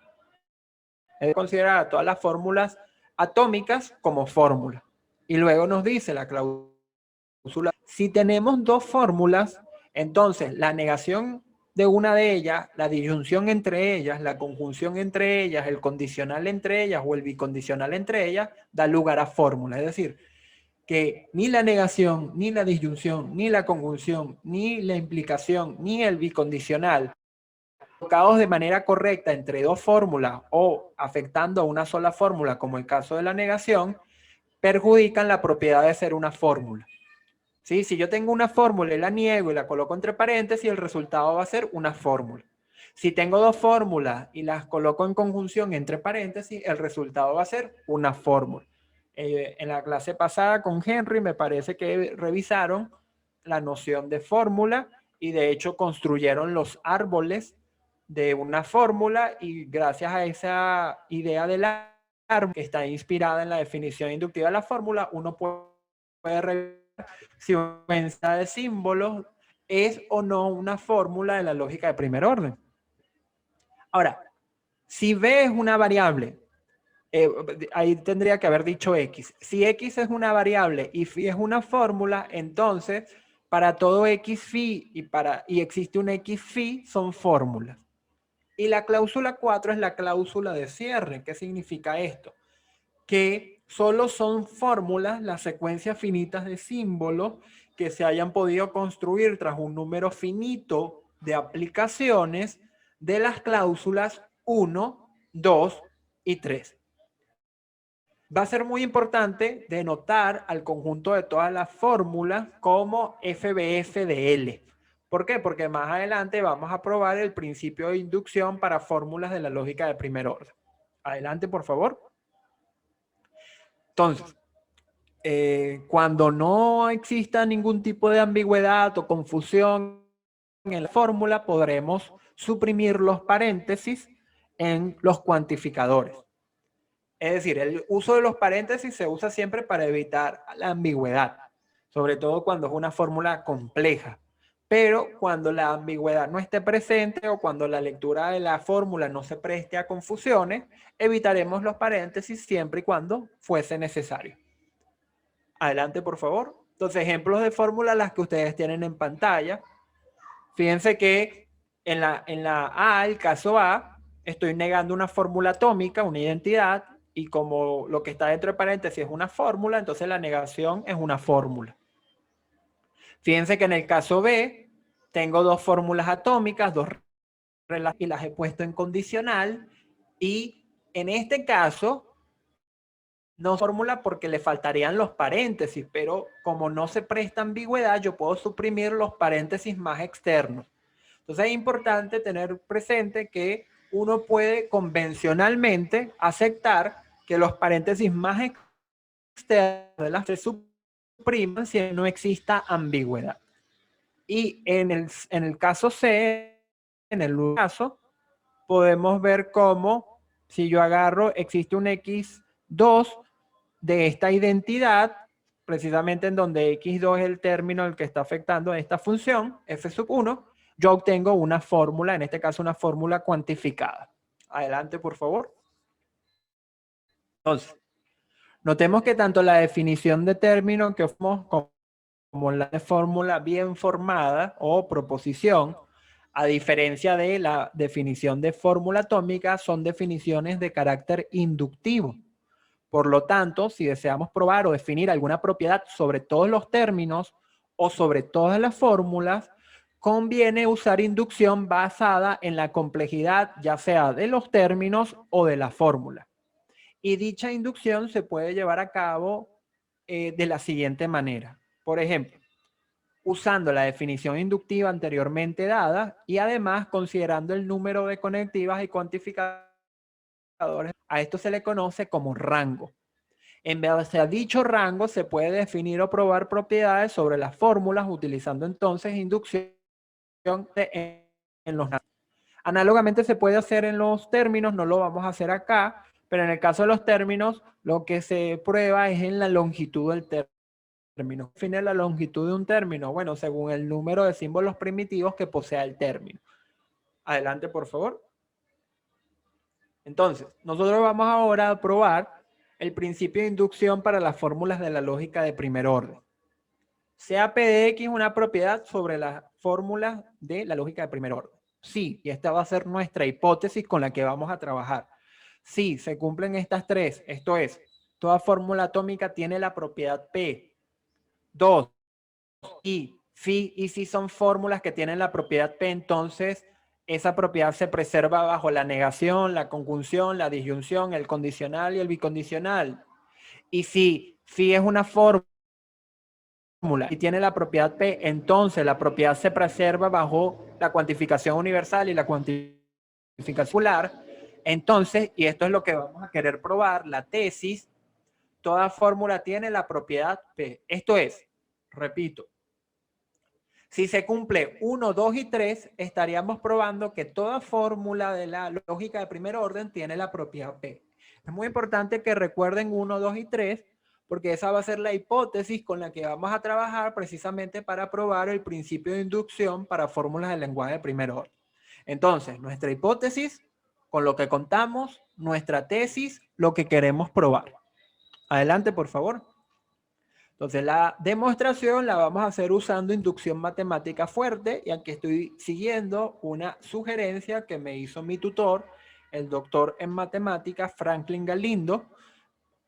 Es considerar a todas las fórmulas atómicas como fórmula. Y luego nos dice la cláusula, si tenemos dos fórmulas, entonces la negación de una de ellas, la disyunción entre ellas, la conjunción entre ellas, el condicional entre ellas o el bicondicional entre ellas, da lugar a fórmula. Es decir, que ni la negación, ni la disyunción, ni la conjunción, ni la implicación, ni el bicondicional, colocados de manera correcta entre dos fórmulas o afectando a una sola fórmula, como el caso de la negación, perjudican la propiedad de ser una fórmula. ¿Sí? Si yo tengo una fórmula y la niego y la coloco entre paréntesis, el resultado va a ser una fórmula. Si tengo dos fórmulas y las coloco en conjunción entre paréntesis, el resultado va a ser una fórmula. En la clase pasada con Henry me parece que revisaron la noción de fórmula y de hecho construyeron los árboles de una fórmula y gracias a esa idea del árbol que está inspirada en la definición inductiva de la fórmula, uno puede revisar si una secuencia de símbolos es o no una fórmula de la lógica de primer orden. Ahora, si B es una variable, ahí tendría que haber dicho X. Si X es una variable y phi es una fórmula, entonces para todo X phi y existe un X phi son fórmulas. Y la cláusula 4 es la cláusula de cierre. ¿Qué significa esto? Que solo son fórmulas las secuencias finitas de símbolos que se hayan podido construir tras un número finito de aplicaciones de las cláusulas 1, 2 y 3. Va a ser muy importante denotar al conjunto de todas las fórmulas como FBF de L. ¿Por qué? Porque más adelante vamos a probar el principio de inducción para fórmulas de la lógica de primer orden. Adelante, por favor. Entonces, cuando no exista ningún tipo de ambigüedad o confusión en la fórmula, podremos suprimir los paréntesis en los cuantificadores. Es decir, el uso de los paréntesis se usa siempre para evitar la ambigüedad, sobre todo cuando es una fórmula compleja. Pero cuando la ambigüedad no esté presente o cuando la lectura de la fórmula no se preste a confusiones, evitaremos los paréntesis siempre y cuando fuese necesario. Adelante, por favor. Entonces, ejemplos de fórmulas las que ustedes tienen en pantalla. Fíjense que en la A, el caso A, estoy negando una fórmula atómica, una identidad, y como lo que está dentro de paréntesis es una fórmula, entonces la negación es una fórmula. Fíjense que en el caso B, tengo dos fórmulas atómicas, y las he puesto en condicional, y en este caso, no fórmula porque le faltarían los paréntesis, pero como no se presta ambigüedad, yo puedo suprimir los paréntesis más externos. Entonces es importante tener presente que uno puede convencionalmente aceptar que los paréntesis más externos se supriman si no exista ambigüedad. Y en el caso C, en el caso, podemos ver cómo si yo agarro, existe un X 2 de esta identidad, precisamente en donde x2 es el término el que está afectando a esta función, f sub 1, yo obtengo una fórmula, en este caso una fórmula cuantificada. Adelante, por favor. Entonces, notemos que tanto la definición de término que ofrecemos como la de fórmula bien formada o proposición, a diferencia de la definición de fórmula atómica, son definiciones de carácter inductivo. Por lo tanto, si deseamos probar o definir alguna propiedad sobre todos los términos o sobre todas las fórmulas, conviene usar inducción basada en la complejidad, ya sea de los términos o de la fórmula. Y dicha inducción se puede llevar a cabo de la siguiente manera. Por ejemplo, usando la definición inductiva anteriormente dada y además considerando el número de conectivas y cuantificadores. A esto se le conoce como rango. En base a dicho rango se puede definir o probar propiedades sobre las fórmulas utilizando entonces inducción en los. Análogamente se puede hacer en los términos, no lo vamos a hacer acá, pero en el caso de los términos lo que se prueba es en la longitud del término. ¿Qué define la longitud de un término? Bueno, según el número de símbolos primitivos que posea el término. Adelante, por favor. Entonces, nosotros vamos ahora a probar el principio de inducción para las fórmulas de la lógica de primer orden. Sea P de X una propiedad sobre las fórmulas de la lógica de primer orden. Sí, y esta va a ser nuestra hipótesis con la que vamos a trabajar. Sí, se cumplen estas tres. Esto es, toda fórmula atómica tiene la propiedad P. 2. Y phi y si son fórmulas que tienen la propiedad P, entonces esa propiedad se preserva bajo la negación, la conjunción, la disyunción, el condicional y el bicondicional. Y si phi es una fórmula y tiene la propiedad P, entonces la propiedad se preserva bajo la cuantificación universal y la cuantificación popular. Entonces, y esto es lo que vamos a querer probar, la tesis, toda fórmula tiene la propiedad P. Esto es, repito, si se cumple 1, 2 y 3, estaríamos probando que toda fórmula de la lógica de primer orden tiene la propiedad P. Es muy importante que recuerden 1, 2 y 3, porque esa va a ser la hipótesis con la que vamos a trabajar precisamente para probar el principio de inducción para fórmulas del lenguaje de primer orden. Entonces, nuestra hipótesis, con lo que contamos, nuestra tesis, lo que queremos probar. Adelante, por favor. Entonces, la demostración la vamos a hacer usando inducción matemática fuerte, y aquí estoy siguiendo una sugerencia que me hizo mi tutor, el doctor en matemáticas Franklin Galindo,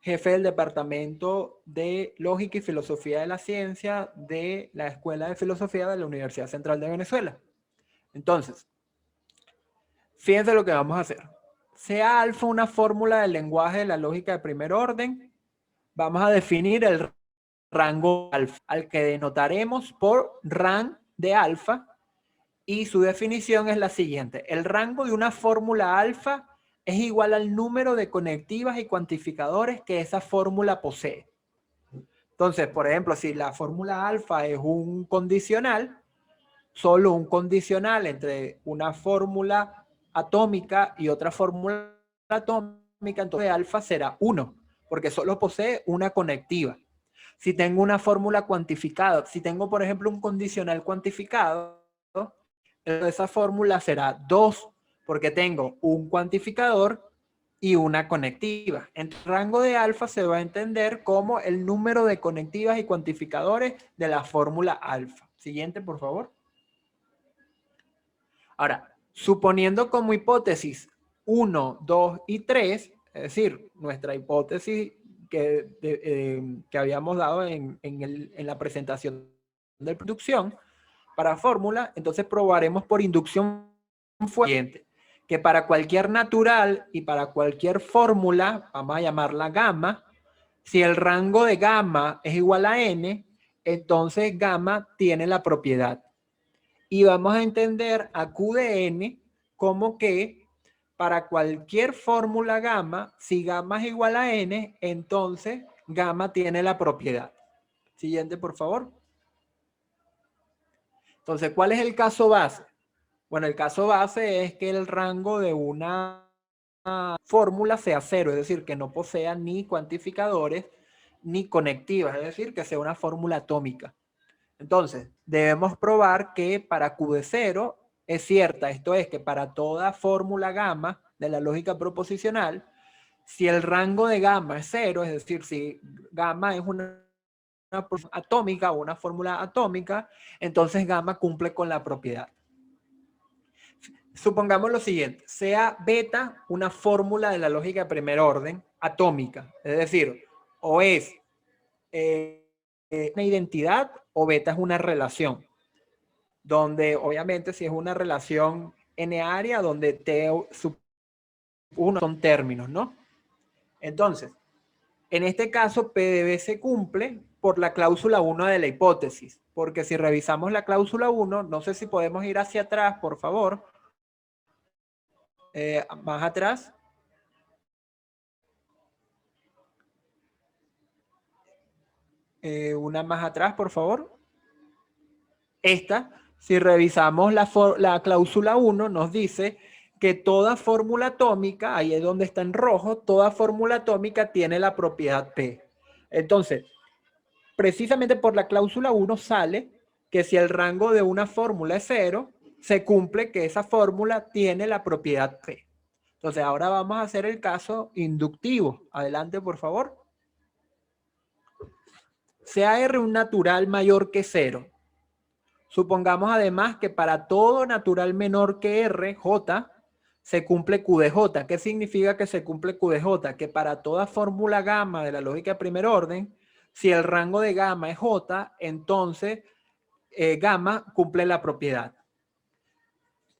jefe del Departamento de Lógica y Filosofía de la Ciencia de la Escuela de Filosofía de la Universidad Central de Venezuela. Entonces, fíjense lo que vamos a hacer. Sea alfa una fórmula del lenguaje de la lógica de primer orden, vamos a definir el rango alfa, al que denotaremos por rang de alfa, y su definición es la siguiente. El rango de una fórmula alfa es igual al número de conectivas y cuantificadores que esa fórmula posee. Entonces, por ejemplo, si la fórmula alfa es un condicional, solo un condicional entre una fórmula atómica y otra fórmula atómica, entonces alfa será 1, porque solo posee una conectiva. Si tengo una fórmula cuantificada, si tengo, por ejemplo, un condicional cuantificado, esa fórmula será 2, porque tengo un cuantificador y una conectiva. En rango de alfa se va a entender como el número de conectivas y cuantificadores de la fórmula alfa. Siguiente, por favor. Ahora, suponiendo como hipótesis 1, 2 y 3, es decir, nuestra hipótesis que habíamos dado en la presentación de producción para fórmula, entonces probaremos por inducción fuerte, que para cualquier natural y para cualquier fórmula, vamos a llamarla gamma, si el rango de gamma es igual a n, entonces gamma tiene la propiedad. Y vamos a entender a Q de n como que para cualquier fórmula gamma, si gamma es igual a n, entonces gamma tiene la propiedad. Siguiente, por favor. Entonces, ¿cuál es el caso base? Bueno, el caso base es que el rango de una fórmula sea cero, es decir, que no posea ni cuantificadores ni conectivas, es decir, que sea una fórmula atómica. Entonces, debemos probar que para Q de 0 es cierta, esto es que para toda fórmula gamma de la lógica proposicional, si el rango de gamma es 0, es decir, si gamma es una atómica o una fórmula atómica, entonces gamma cumple con la propiedad. Supongamos lo siguiente, sea beta una fórmula de la lógica de primer orden atómica, es decir, o es una identidad o beta es una relación, donde obviamente si es una relación n área, donde t sub 1 son términos, ¿no? Entonces, en este caso, P de B se cumple por la cláusula 1 de la hipótesis, porque si revisamos la cláusula 1, no sé si podemos ir hacia atrás, por favor, más atrás. Una más atrás, por favor. Esta, si revisamos la cláusula 1, nos dice que toda fórmula atómica, ahí es donde está en rojo, toda fórmula atómica tiene la propiedad P. Entonces, precisamente por la cláusula 1 sale que si el rango de una fórmula es 0, se cumple que esa fórmula tiene la propiedad P. Entonces, ahora vamos a hacer el caso inductivo. Adelante, por favor. Sea R un natural mayor que 0. Supongamos además que para todo natural menor que R, J, se cumple Q de J. ¿Qué significa que se cumple Q de J? Que para toda fórmula gamma de la lógica de primer orden, si el rango de gamma es J, entonces gamma cumple la propiedad.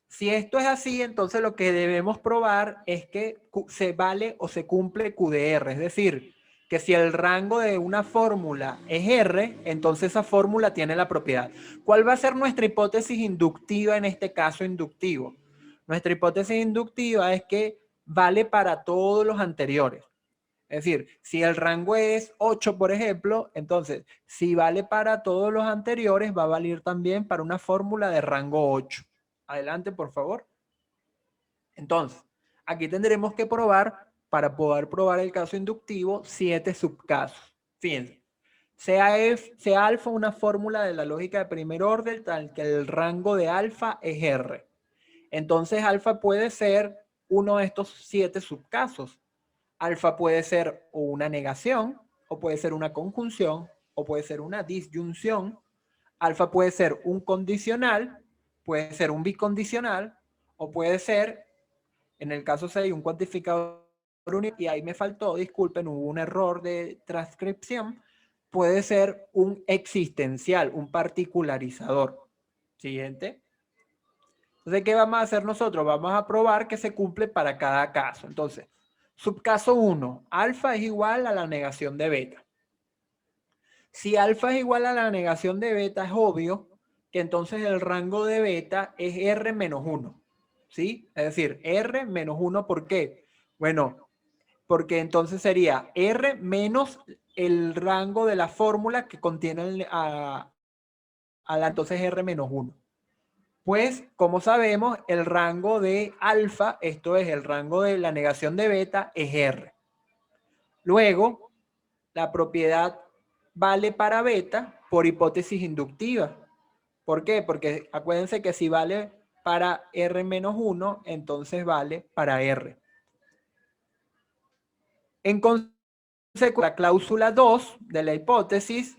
Si esto es así, entonces lo que debemos probar es que se vale o se cumple Q de R. Es decir, que si el rango de una fórmula es R, entonces esa fórmula tiene la propiedad. ¿Cuál va a ser nuestra hipótesis inductiva en este caso inductivo? Nuestra hipótesis inductiva es que vale para todos los anteriores. Es decir, si el rango es 8, por ejemplo, entonces si vale para todos los anteriores, va a valer también para una fórmula de rango 8. Adelante, por favor. Entonces, aquí tendremos que probar, para poder probar el caso inductivo, 7 subcasos. Fíjense, sea alfa una fórmula de la lógica de primer orden tal que el rango de alfa es R. Entonces, alfa puede ser uno de estos 7 subcasos. Alfa puede ser una negación, o puede ser una conjunción, o puede ser una disyunción. Alfa puede ser un condicional, puede ser un bicondicional, o puede ser, en el caso 6, un cuantificador único, y ahí me faltó, disculpen, hubo un error de transcripción, puede ser un existencial, un particularizador. Siguiente. Entonces, ¿qué vamos a hacer nosotros? Vamos a probar que se cumple para cada caso. Entonces, subcaso 1, alfa es igual a la negación de beta. Si alfa es igual a la negación de beta, es obvio que entonces el rango de beta es R menos 1. ¿Sí? Es decir, R menos 1, ¿por qué? Bueno, porque entonces sería R menos el rango de la fórmula que contiene entonces R menos 1. Pues, como sabemos, el rango de alfa, esto es el rango de la negación de beta, es R. Luego, la propiedad vale para beta por hipótesis inductiva. ¿Por qué? Porque acuérdense que si vale para R menos 1, entonces vale para R. En consecuencia, la cláusula 2 de la hipótesis,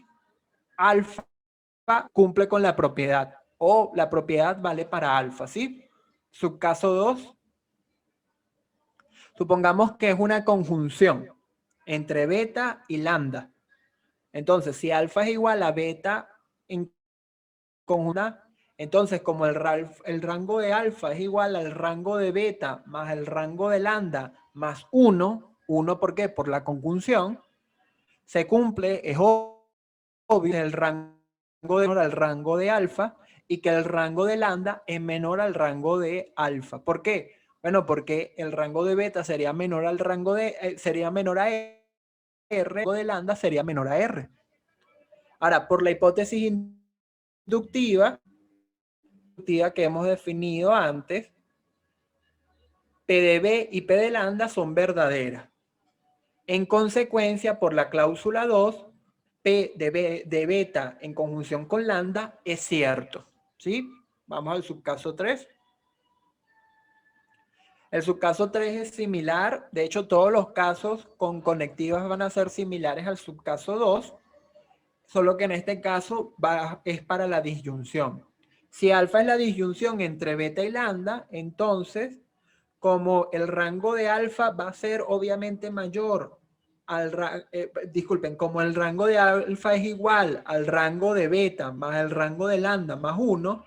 alfa cumple con la propiedad, o la propiedad vale para alfa, ¿sí? Subcaso 2. Supongamos que es una conjunción entre beta y lambda. Entonces, si alfa es igual a beta en conjunta, entonces como el rango de alfa es igual al rango de beta más el rango de lambda más 1, ¿por qué? Por la conjunción, se cumple, es obvio, el rango menor al rango de alfa y que el rango de lambda es menor al rango de alfa. ¿Por qué? Bueno, porque el rango de beta sería menor al rango de, sería menor a R, el rango de lambda sería menor a R. Ahora, por la hipótesis inductiva que hemos definido antes, P de B y P de lambda son verdaderas. En consecuencia, por la cláusula 2, P de beta en conjunción con lambda es cierto. ¿Sí? Vamos al subcaso 3. El subcaso 3 es similar. De hecho, todos los casos con conectivas van a ser similares al subcaso 2, solo que en este caso es para la disyunción. Si alfa es la disyunción entre beta y lambda, entonces, como el rango de alfa va a ser obviamente mayor como el rango de alfa es igual al rango de beta más el rango de lambda más 1,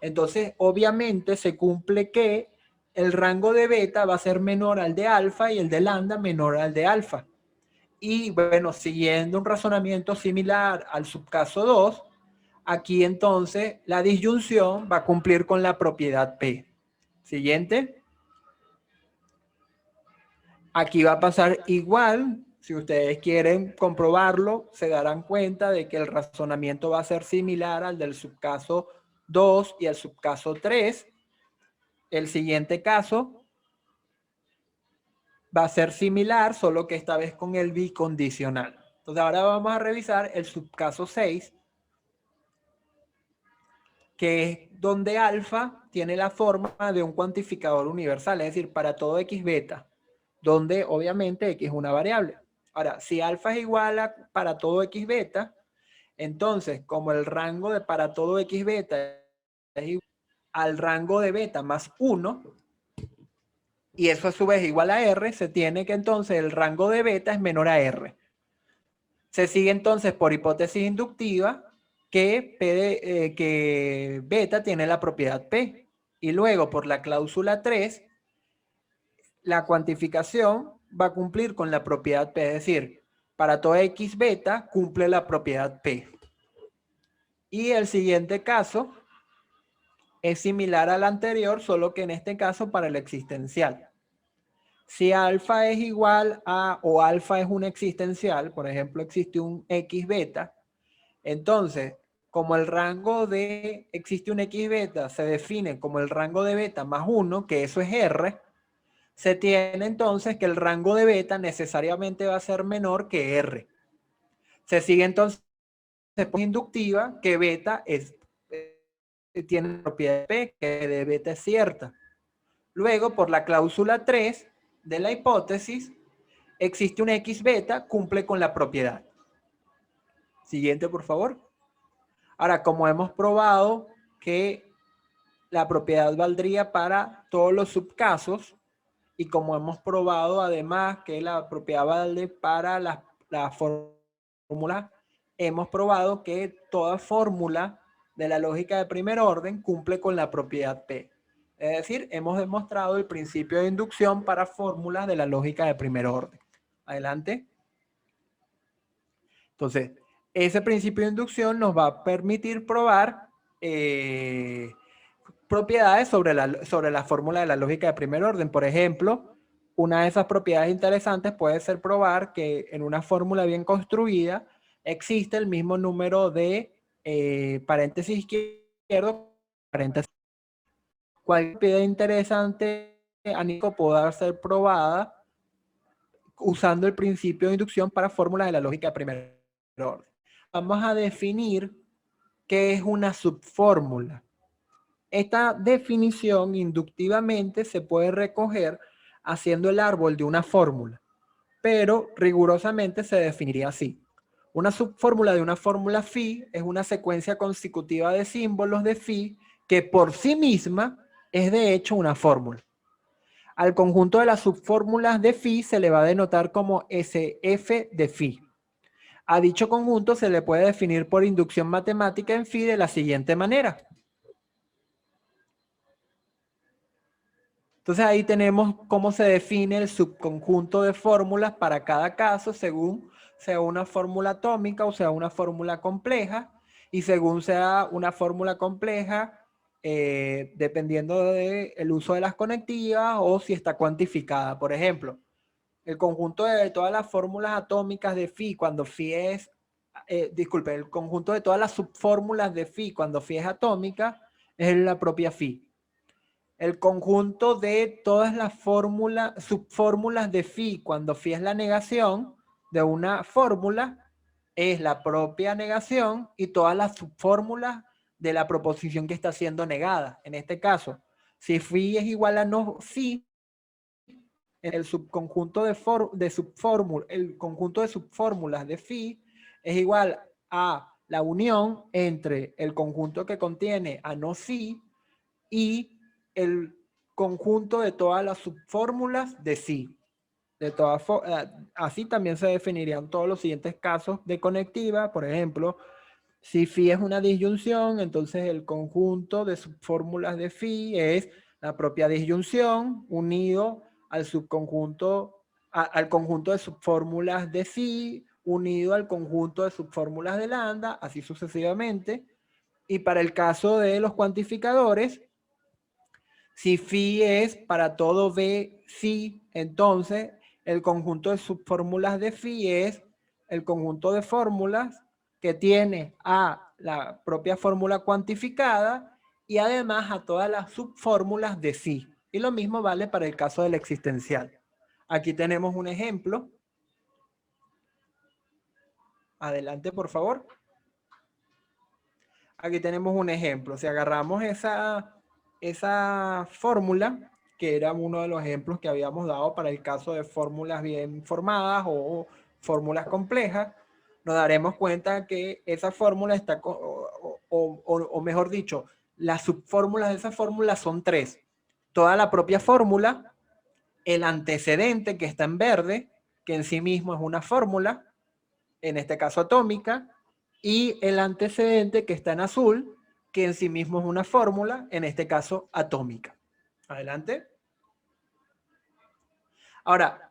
entonces obviamente se cumple que el rango de beta va a ser menor al de alfa y el de lambda menor al de alfa. Y bueno, siguiendo un razonamiento similar al subcaso 2, aquí entonces la disyunción va a cumplir con la propiedad P. Siguiente. Aquí va a pasar igual. Si ustedes quieren comprobarlo, se darán cuenta de que el razonamiento va a ser similar al del subcaso 2 y al subcaso 3. El siguiente caso va a ser similar, solo que esta vez con el bicondicional. Entonces ahora vamos a revisar el subcaso 6, que es donde alfa tiene la forma de un cuantificador universal, es decir, para todo x beta, donde obviamente x es una variable. Ahora, si alfa es igual a para todo x beta, entonces como el rango de para todo x beta es igual al rango de beta más 1, y eso a su vez igual a r, se tiene que entonces el rango de beta es menor a r. Se sigue entonces por hipótesis inductiva que beta tiene la propiedad P. Y luego por la cláusula 3, la cuantificación va a cumplir con la propiedad P. Es decir, para todo X beta cumple la propiedad P. Y el siguiente caso es similar al anterior, solo que en este caso para el existencial. Si alfa es igual a, o alfa es un existencial, por ejemplo, existe un X beta, entonces, como el rango de, existe un X beta, se define como el rango de beta más 1, que eso es R, se tiene entonces que el rango de beta necesariamente va a ser menor que R. Se sigue entonces por inductiva que beta tiene propiedad P, que de beta es cierta. Luego, por la cláusula 3 de la hipótesis, existe un X beta, cumple con la propiedad. Siguiente, por favor. Ahora, como hemos probado que la propiedad valdría para todos los subcasos, y como hemos probado además que la propiedad vale para la fórmula, hemos probado que toda fórmula de la lógica de primer orden cumple con la propiedad P. Es decir, hemos demostrado el principio de inducción para fórmulas de la lógica de primer orden. Adelante. Entonces, ese principio de inducción nos va a permitir probar propiedades sobre la fórmula de la lógica de primer orden. Por ejemplo, una de esas propiedades interesantes puede ser probar que en una fórmula bien construida existe el mismo número de paréntesis izquierdo, paréntesis. Cualquier propiedad interesante, Nico, puede ser probada usando el principio de inducción para fórmulas de la lógica de primer orden. Vamos a definir qué es una subfórmula. Esta definición inductivamente se puede recoger haciendo el árbol de una fórmula, pero rigurosamente se definiría así. Una subfórmula de una fórmula phi es una secuencia consecutiva de símbolos de phi que por sí misma es de hecho una fórmula. Al conjunto de las subfórmulas de phi se le va a denotar como SF de phi. A dicho conjunto se le puede definir por inducción matemática en phi de la siguiente manera. Entonces ahí tenemos cómo se define el subconjunto de fórmulas para cada caso según sea una fórmula atómica o sea una fórmula compleja, y según sea una fórmula compleja, dependiendo del uso de las conectivas o si está cuantificada. Por ejemplo, el conjunto de todas las fórmulas atómicas de phi cuando phi es, el conjunto de todas las subfórmulas de phi cuando phi es atómica es la propia phi. El conjunto de todas las subfórmulas de phi, cuando phi es la negación de una fórmula, es la propia negación y todas las subfórmulas de la proposición que está siendo negada. En este caso, si phi es igual a no phi, el subconjunto el conjunto de subfórmulas de phi es igual a la unión entre el conjunto que contiene a no phi y el conjunto de todas las subfórmulas de phi. Así también se definirían todos los siguientes casos de conectiva. Por ejemplo, si phi es una disyunción, entonces el conjunto de subfórmulas de phi es la propia disyunción unido al subconjunto, al conjunto de subfórmulas de phi unido al conjunto de subfórmulas de lambda, así sucesivamente. Y para el caso de los cuantificadores, si phi es para todo b phi, entonces el conjunto de subfórmulas de phi es el conjunto de fórmulas que tiene a la propia fórmula cuantificada y además a todas las subfórmulas de phi. Y lo mismo vale para el caso del existencial. Aquí tenemos un ejemplo. Adelante, por favor. Aquí tenemos un ejemplo. Si agarramos esa fórmula, que era uno de los ejemplos que habíamos dado para el caso de fórmulas bien formadas o fórmulas complejas, nos daremos cuenta que esa fórmula está, o mejor dicho, las subfórmulas de esa fórmula son tres. Toda la propia fórmula, el antecedente que está en verde, que en sí mismo es una fórmula, en este caso atómica, y el antecedente que está en azul, que en sí mismo es una fórmula, en este caso atómica. Adelante. Ahora,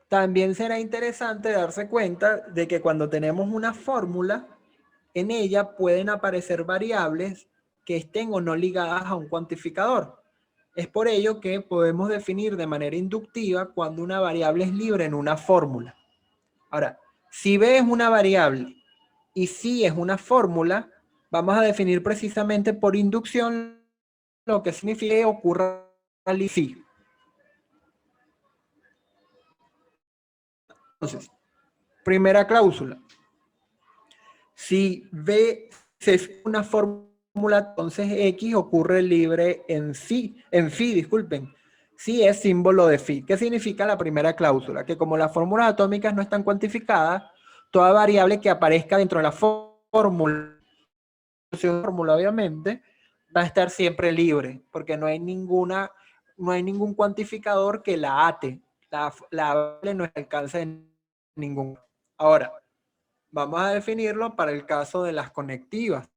también será interesante darse cuenta de que cuando tenemos una fórmula, en ella pueden aparecer variables que estén o no ligadas a un cuantificador. Es por ello que podemos definir de manera inductiva cuando una variable es libre en una fórmula. Ahora, si B es una variable y phi es una fórmula, vamos a definir precisamente por inducción lo que significa que ocurra al phi. Entonces, primera cláusula. Si B es una fórmula, entonces X ocurre libre en phi, disculpen. Si es símbolo de phi. ¿Qué significa la primera cláusula? Que como las fórmulas atómicas no están cuantificadas, toda variable que aparezca dentro de la fórmula obviamente, va a estar siempre libre, porque no hay ningún cuantificador que la ate. La variable no alcanza en ningún. Ahora, vamos a definirlo para el caso de las conectivas.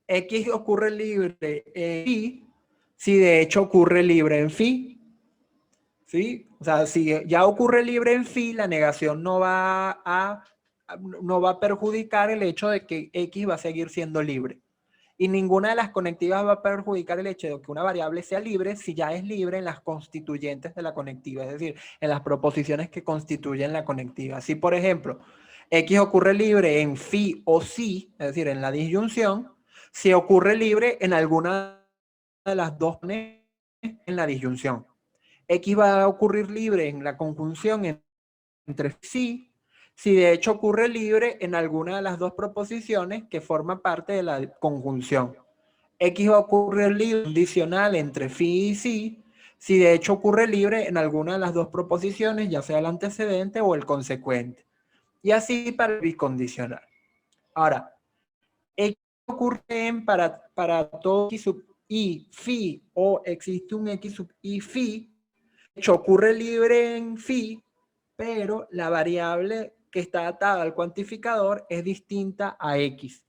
X ocurre libre en phi, si de hecho ocurre libre en phi. ¿Sí? O sea, si ya ocurre libre en phi, la negación no va a perjudicar el hecho de que X va a seguir siendo libre. Y ninguna de las conectivas va a perjudicar el hecho de que una variable sea libre si ya es libre en las constituyentes de la conectiva, es decir, en las proposiciones que constituyen la conectiva. Si, por ejemplo, X ocurre libre en phi o si, es decir, en la disyunción, si ocurre libre en alguna de las dos en la disyunción. X va a ocurrir libre en la conjunción entre sí, si de hecho ocurre libre en alguna de las dos proposiciones que forman parte de la conjunción. X va a ocurrir libre condicional entre phi y sí, si de hecho ocurre libre en alguna de las dos proposiciones, ya sea el antecedente o el consecuente. Y así para el bicondicional. Ahora, X ocurre para todo X sub I phi o existe un X sub I phi, de hecho ocurre libre en phi, pero la variable que está atada al cuantificador es distinta a X.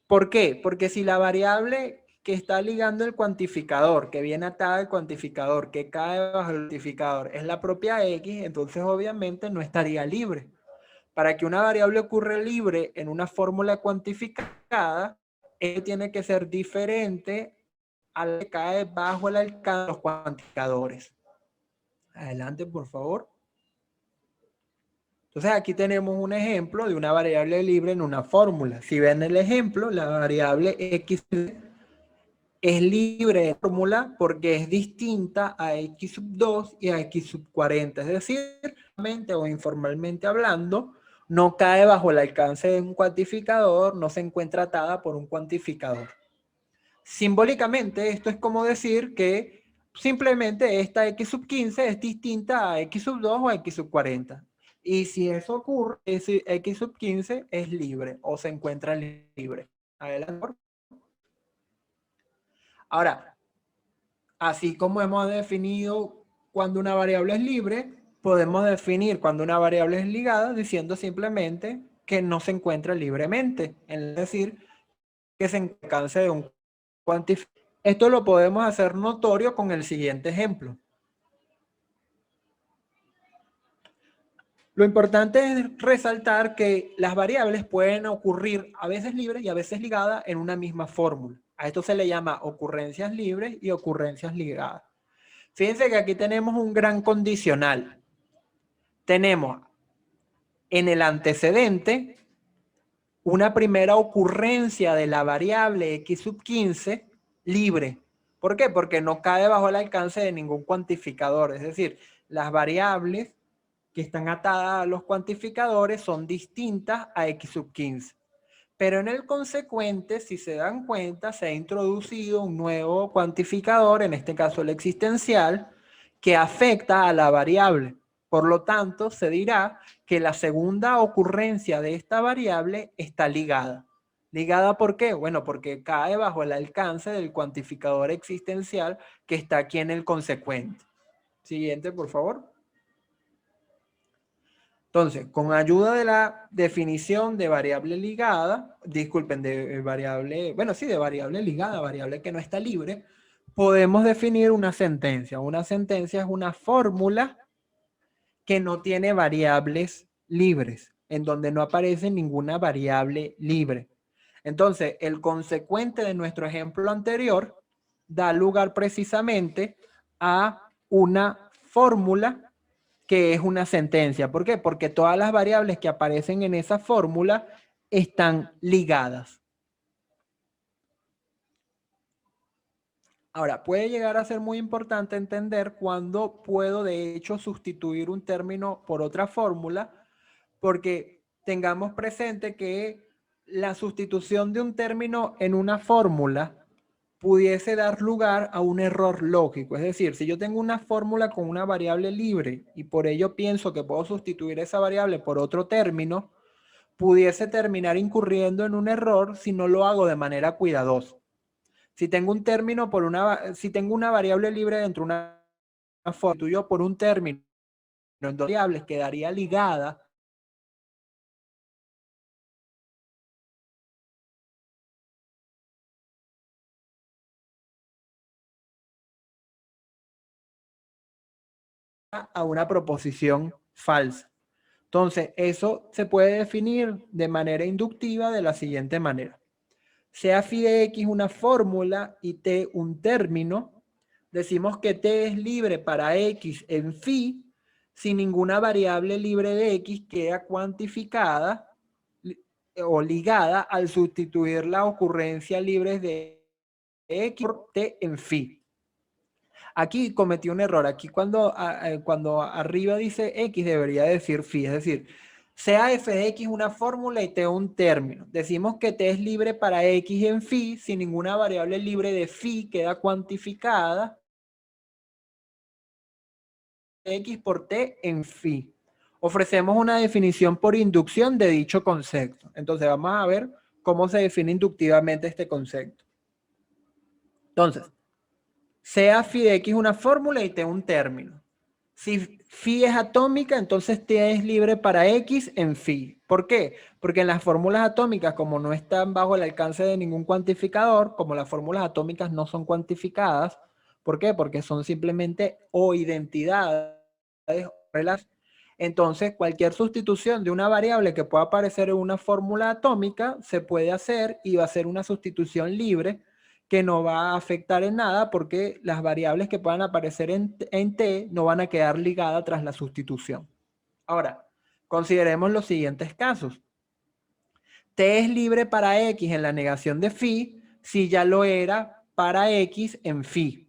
¿Por qué? Porque si la variable que está ligando el cuantificador, que viene atada al cuantificador, que cae bajo el cuantificador, es la propia X, entonces obviamente no estaría libre. Para que una variable ocurra libre en una fórmula cuantificada, tiene que ser diferente a la que cae bajo el alcance de los cuantificadores. Adelante, por favor. Entonces aquí tenemos un ejemplo de una variable libre en una fórmula. Si ven el ejemplo, la variable X es libre de fórmula porque es distinta a x sub 2 y a x sub 40. Es decir, formalmente o informalmente hablando, no cae bajo el alcance de un cuantificador, no se encuentra atada por un cuantificador. Simbólicamente, esto es como decir que simplemente esta x sub 15 es distinta a x sub 2 o a x sub 40. Y si eso ocurre, ese x sub 15 es libre o se encuentra libre. Adelante. Ahora, así como hemos definido cuando una variable es libre, podemos definir cuando una variable es ligada diciendo simplemente que no se encuentra libremente. Es decir, que se alcance de un cuantificador. Esto lo podemos hacer notorio con el siguiente ejemplo. Lo importante es resaltar que las variables pueden ocurrir a veces libres y a veces ligadas en una misma fórmula. A esto se le llama ocurrencias libres y ocurrencias ligadas. Fíjense que aquí tenemos un gran condicional. Tenemos en el antecedente una primera ocurrencia de la variable x sub 15 libre. ¿Por qué? Porque no cae bajo el alcance de ningún cuantificador. Es decir, las variables que están atadas a los cuantificadores son distintas a x sub 15. Pero en el consecuente, si se dan cuenta, se ha introducido un nuevo cuantificador, en este caso el existencial, que afecta a la variable. Por lo tanto, se dirá que la segunda ocurrencia de esta variable está ligada. ¿Ligada por qué? Bueno, porque cae bajo el alcance del cuantificador existencial que está aquí en el consecuente. Siguiente, por favor. Entonces, con ayuda de la definición de variable ligada, disculpen, de variable, bueno, sí, de variable ligada, variable que no está libre, podemos definir una sentencia. Una sentencia es una fórmula que no tiene variables libres, en donde no aparece ninguna variable libre. Entonces, el consecuente de nuestro ejemplo anterior da lugar precisamente a una fórmula que es una sentencia. ¿Por qué? Porque todas las variables que aparecen en esa fórmula están ligadas. Ahora, puede llegar a ser muy importante entender cuándo puedo de hecho sustituir un término por otra fórmula, porque tengamos presente que la sustitución de un término en una fórmula pudiese dar lugar a un error lógico. Es decir, si yo tengo una fórmula con una variable libre y por ello pienso que puedo sustituir esa variable por otro término, pudiese terminar incurriendo en un error si no lo hago de manera cuidadosa. Si tengo un término si tengo una variable libre dentro de una fórmula, sustituyo por un término en dos variables, quedaría ligada a una proposición falsa. Entonces, eso se puede definir de manera inductiva de la siguiente manera. Sea phi de x una fórmula y t un término, decimos que t es libre para x en phi si ninguna variable libre de x queda cuantificada o ligada al sustituir la ocurrencia libre de x por t en phi. Aquí cometí un error. Aquí cuando arriba dice x debería decir phi. Es decir, sea f de x una fórmula y t un término. Decimos que t es libre para x en phi si ninguna variable libre de phi queda cuantificada. X por t en phi. Ofrecemos una definición por inducción de dicho concepto. Entonces vamos a ver cómo se define inductivamente este concepto. Entonces, sea phi de x una fórmula y t un término. Si phi es atómica, entonces t es libre para x en phi. ¿Por qué? Porque en las fórmulas atómicas, como no están bajo el alcance de ningún cuantificador, como las fórmulas atómicas no son cuantificadas, ¿por qué? Porque son simplemente o identidades o relaciones. Entonces, cualquier sustitución de una variable que pueda aparecer en una fórmula atómica se puede hacer y va a ser una sustitución libre que no va a afectar en nada porque las variables que puedan aparecer en T no van a quedar ligadas tras la sustitución. Ahora, consideremos los siguientes casos. T es libre para X en la negación de phi si ya lo era para X en phi.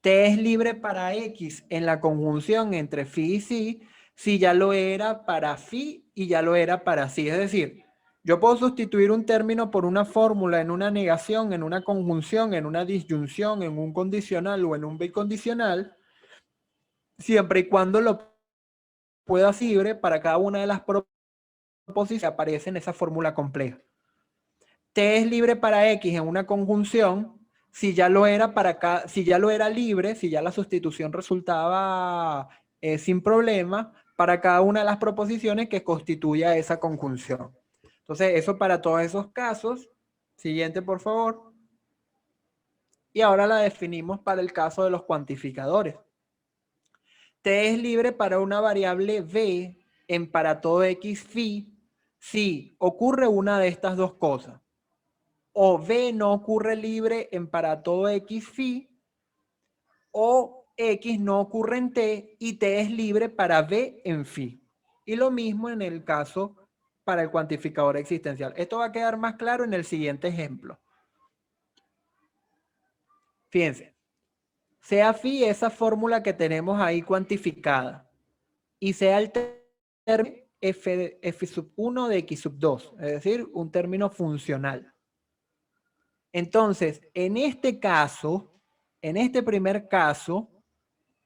T es libre para X en la conjunción entre phi y psi, si ya lo era para phi y ya lo era para psi. Es decir, yo puedo sustituir un término por una fórmula en una negación, en una conjunción, en una disyunción, en un condicional o en un bicondicional, siempre y cuando lo pueda libre para cada una de las proposiciones que aparecen en esa fórmula compleja. T es libre para X en una conjunción, si ya lo era si ya lo era libre, si ya la sustitución resultaba sin problema para cada una de las proposiciones que constituya esa conjunción. Entonces, eso para todos esos casos. Siguiente, por favor. Y ahora la definimos para el caso de los cuantificadores. T es libre para una variable v en para todo x phi si ocurre una de estas dos cosas. O v no ocurre libre en para todo x phi, o x no ocurre en t y t es libre para v en phi. Y lo mismo en el caso para el cuantificador existencial. Esto va a quedar más claro en el siguiente ejemplo. Fíjense, sea phi esa fórmula que tenemos ahí cuantificada y sea el término f sub 1 de x sub 2, es decir, un término funcional. Entonces, en este caso, en este primer caso,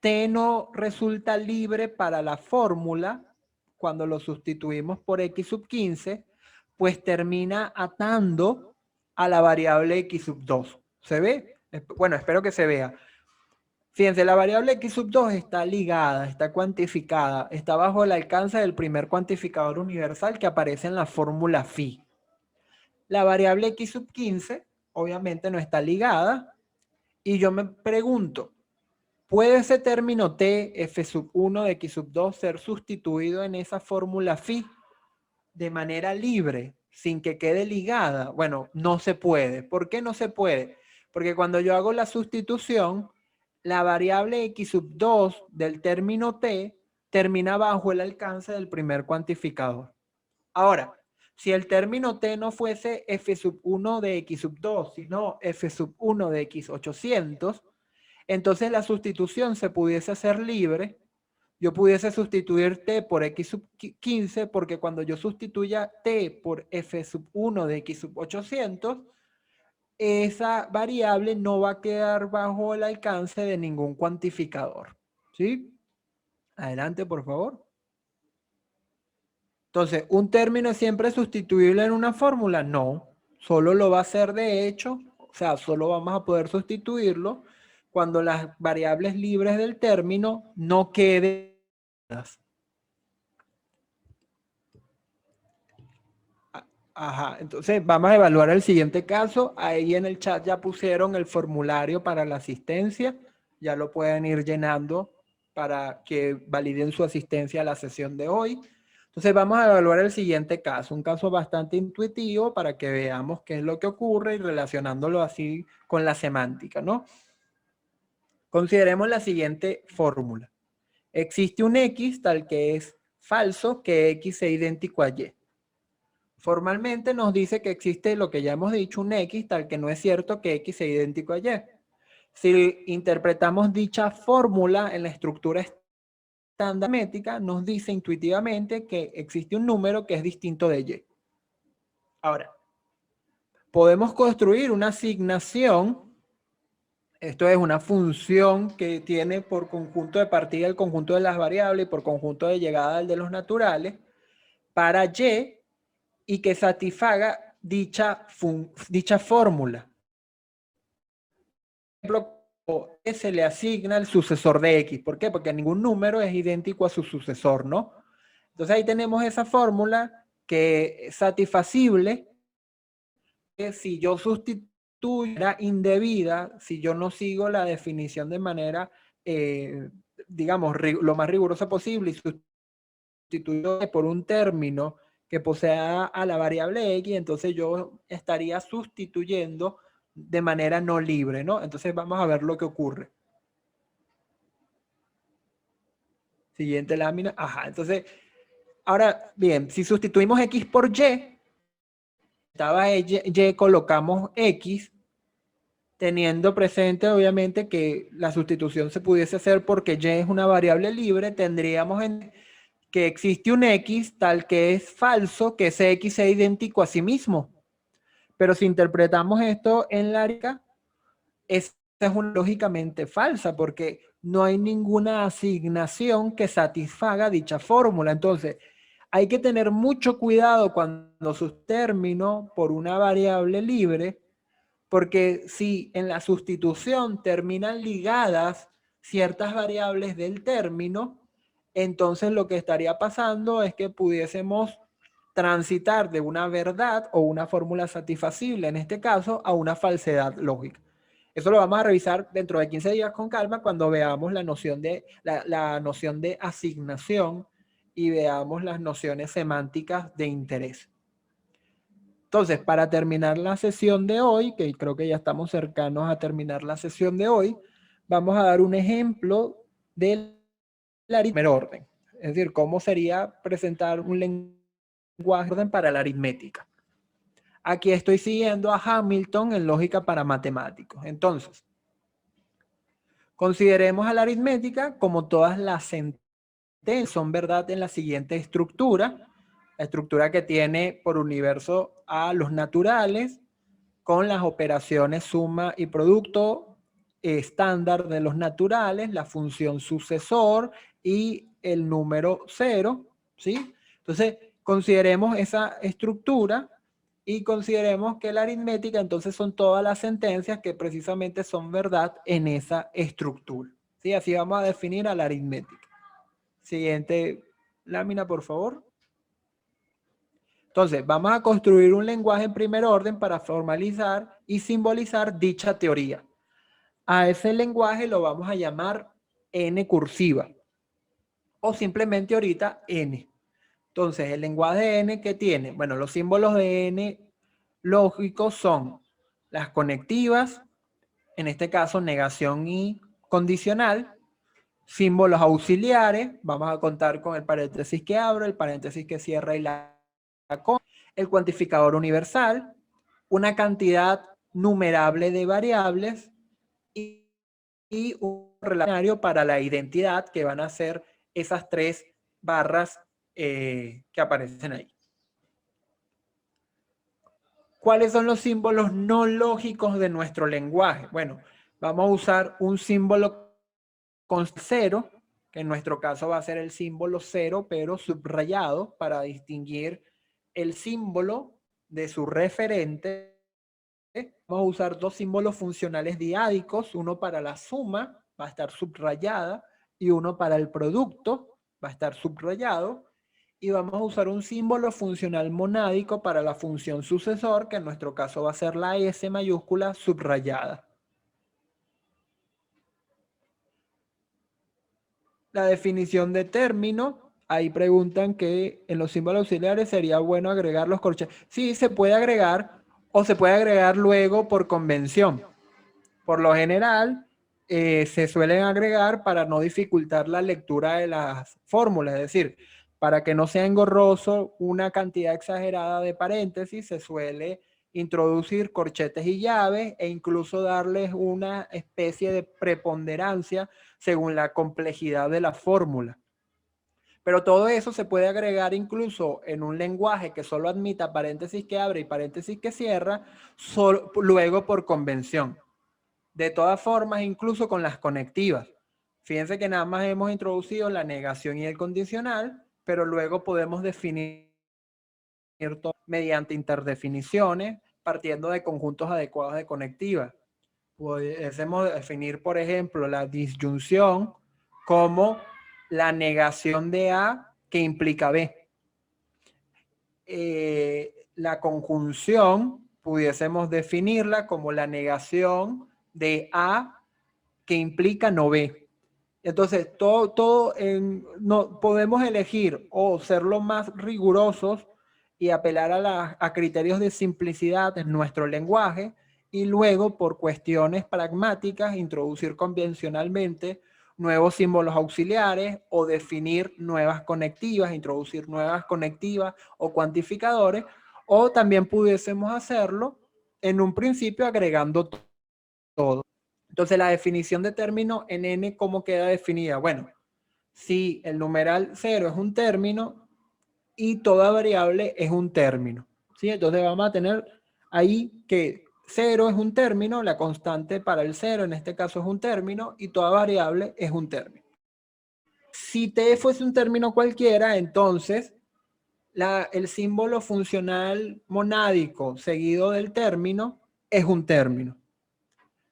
t no resulta libre para la fórmula cuando lo sustituimos por x sub 15, pues termina atando a la variable x sub 2. ¿Se ve? Bueno, espero que se vea. Fíjense, la variable x sub 2 está ligada, está cuantificada, está bajo el alcance del primer cuantificador universal que aparece en la fórmula phi. La variable x sub 15 obviamente no está ligada y yo me pregunto, ¿puede ese término t, f sub 1 de x sub 2 ser sustituido en esa fórmula phi de manera libre, sin que quede ligada? Bueno, no se puede. ¿Por qué no se puede? Porque cuando yo hago la sustitución, la variable x sub 2 del término t termina bajo el alcance del primer cuantificador. Ahora, si el término t no fuese f sub 1 de x sub 2, sino f sub 1 de x 800, entonces la sustitución se pudiese hacer libre. Yo pudiese sustituir t por x sub 15 porque cuando yo sustituya t por f sub 1 de x sub 800, esa variable no va a quedar bajo el alcance de ningún cuantificador. ¿Sí? Adelante, por favor. Entonces, ¿un término es siempre sustituible en una fórmula? No, solo lo va a ser de hecho, o sea, solo vamos a poder sustituirlo cuando las variables libres del término no queden. Ajá, entonces vamos a evaluar el siguiente caso. Ahí en el chat ya pusieron el formulario para la asistencia. Ya lo pueden ir llenando para que validen su asistencia a la sesión de hoy. Entonces vamos a evaluar el siguiente caso. Un caso bastante intuitivo para que veamos qué es lo que ocurre y relacionándolo así con la semántica, ¿no? Consideremos la siguiente fórmula. Existe un X tal que es falso que X sea idéntico a Y. Formalmente nos dice que existe lo que ya hemos dicho, un X, tal que no es cierto que X sea idéntico a Y. Si interpretamos dicha fórmula en la estructura estándar métrica, nos dice intuitivamente que existe un número que es distinto de Y. Ahora, podemos construir una asignación, esto es una función que tiene por conjunto de partida el conjunto de las variables y por conjunto de llegada el de los naturales, para y que satisfaga dicha fórmula. Por ejemplo, se le asigna el sucesor de X. ¿Por qué? Porque ningún número es idéntico a su sucesor, ¿no? Entonces ahí tenemos esa fórmula que es satisfacible, que si yo sustituyo indebida, si yo no sigo la definición de manera, digamos, lo más rigurosa posible y sustituyo por un término que posea a la variable X, entonces yo estaría sustituyendo de manera no libre, ¿no? Entonces vamos a ver lo que ocurre. Siguiente lámina. Ajá, entonces, ahora bien, si sustituimos X por Y, estaba Y, colocamos X, teniendo presente obviamente que la sustitución se pudiese hacer porque y es una variable libre, tendríamos que existe un x tal que es falso, que ese x sea idéntico a sí mismo. Pero si interpretamos esto en la lógica, esa es una lógicamente falsa porque no hay ninguna asignación que satisfaga dicha fórmula. Entonces, hay que tener mucho cuidado cuando sus términos por una variable libre, porque si en la sustitución terminan ligadas ciertas variables del término, entonces lo que estaría pasando es que pudiésemos transitar de una verdad o una fórmula satisfacible, en este caso, a una falsedad lógica. Eso lo vamos a revisar dentro de 15 días con calma cuando veamos la noción la noción de asignación y veamos las nociones semánticas de interés. Entonces, para terminar la sesión de hoy, que creo que ya estamos cercanos a terminar la sesión de hoy, vamos a dar un ejemplo del primer orden. Es decir, cómo sería presentar un lenguaje orden para la aritmética. Aquí estoy siguiendo a Hamilton en lógica para matemáticos. Entonces, consideremos a la aritmética como todas las sentencias son verdad en la siguiente estructura. La estructura que tiene por universo a los naturales con las operaciones suma y producto estándar de los naturales, la función sucesor y el número 0, ¿sí? Entonces, consideremos esa estructura y consideremos que la aritmética entonces son todas las sentencias que precisamente son verdad en esa estructura, ¿sí? Así vamos a definir a la aritmética. Siguiente lámina, por favor. Entonces, vamos a construir un lenguaje en primer orden para formalizar y simbolizar dicha teoría. A ese lenguaje lo vamos a llamar N cursiva o simplemente ahorita N. Entonces, el lenguaje N, ¿qué tiene? Bueno, los símbolos de N lógicos son las conectivas, en este caso negación y condicional, símbolos auxiliares, vamos a contar con el paréntesis que abre, el paréntesis que cierra y la coma, el cuantificador universal, una cantidad numerable de variables y un relacionario para la identidad que van a ser esas tres barras que aparecen ahí. ¿Cuáles son los símbolos no lógicos de nuestro lenguaje? Bueno, vamos a usar un símbolo con 0, que en nuestro caso va a ser el símbolo 0, pero subrayado para distinguir el símbolo de su referente. Vamos a usar dos símbolos funcionales diádicos, uno para la suma, va a estar subrayada, y uno para el producto, va a estar subrayado. Y vamos a usar un símbolo funcional monádico para la función sucesor, que en nuestro caso va a ser la S mayúscula subrayada. La definición de término, ahí preguntan que en los símbolos auxiliares sería bueno agregar los corchetes. Sí, se puede agregar o se puede agregar luego por convención. Por lo general, se suelen agregar para no dificultar la lectura de las fórmulas, es decir, para que no sea engorroso una cantidad exagerada de paréntesis, se suele introducir corchetes y llaves e incluso darles una especie de preponderancia según la complejidad de la fórmula. Pero todo eso se puede agregar incluso en un lenguaje que solo admita paréntesis que abre y paréntesis que cierra, luego por convención. De todas formas, incluso con las conectivas. Fíjense que nada más hemos introducido la negación y el condicional, pero luego podemos definir todo mediante interdefiniciones, partiendo de conjuntos adecuados de conectivas. Podemos definir, por ejemplo, la disyunción como la negación de A que implica B. La conjunción pudiésemos definirla como la negación de A que implica no B. Entonces, no, podemos elegir o ser lo más rigurosos y apelar a criterios de simplicidad en nuestro lenguaje y luego, por cuestiones pragmáticas, introducir convencionalmente nuevos símbolos auxiliares o definir nuevas conectivas, introducir nuevas conectivas o cuantificadores, o también pudiésemos hacerlo en un principio agregando todo. Entonces, la definición de término en N, ¿cómo queda definida? Bueno, si el numeral 0 es un término y toda variable es un término, ¿sí? Entonces vamos a tener ahí que 0 es un término, la constante para el 0 en este caso es un término y toda variable es un término. Si t fuese un término cualquiera, entonces el símbolo funcional monádico seguido del término es un término.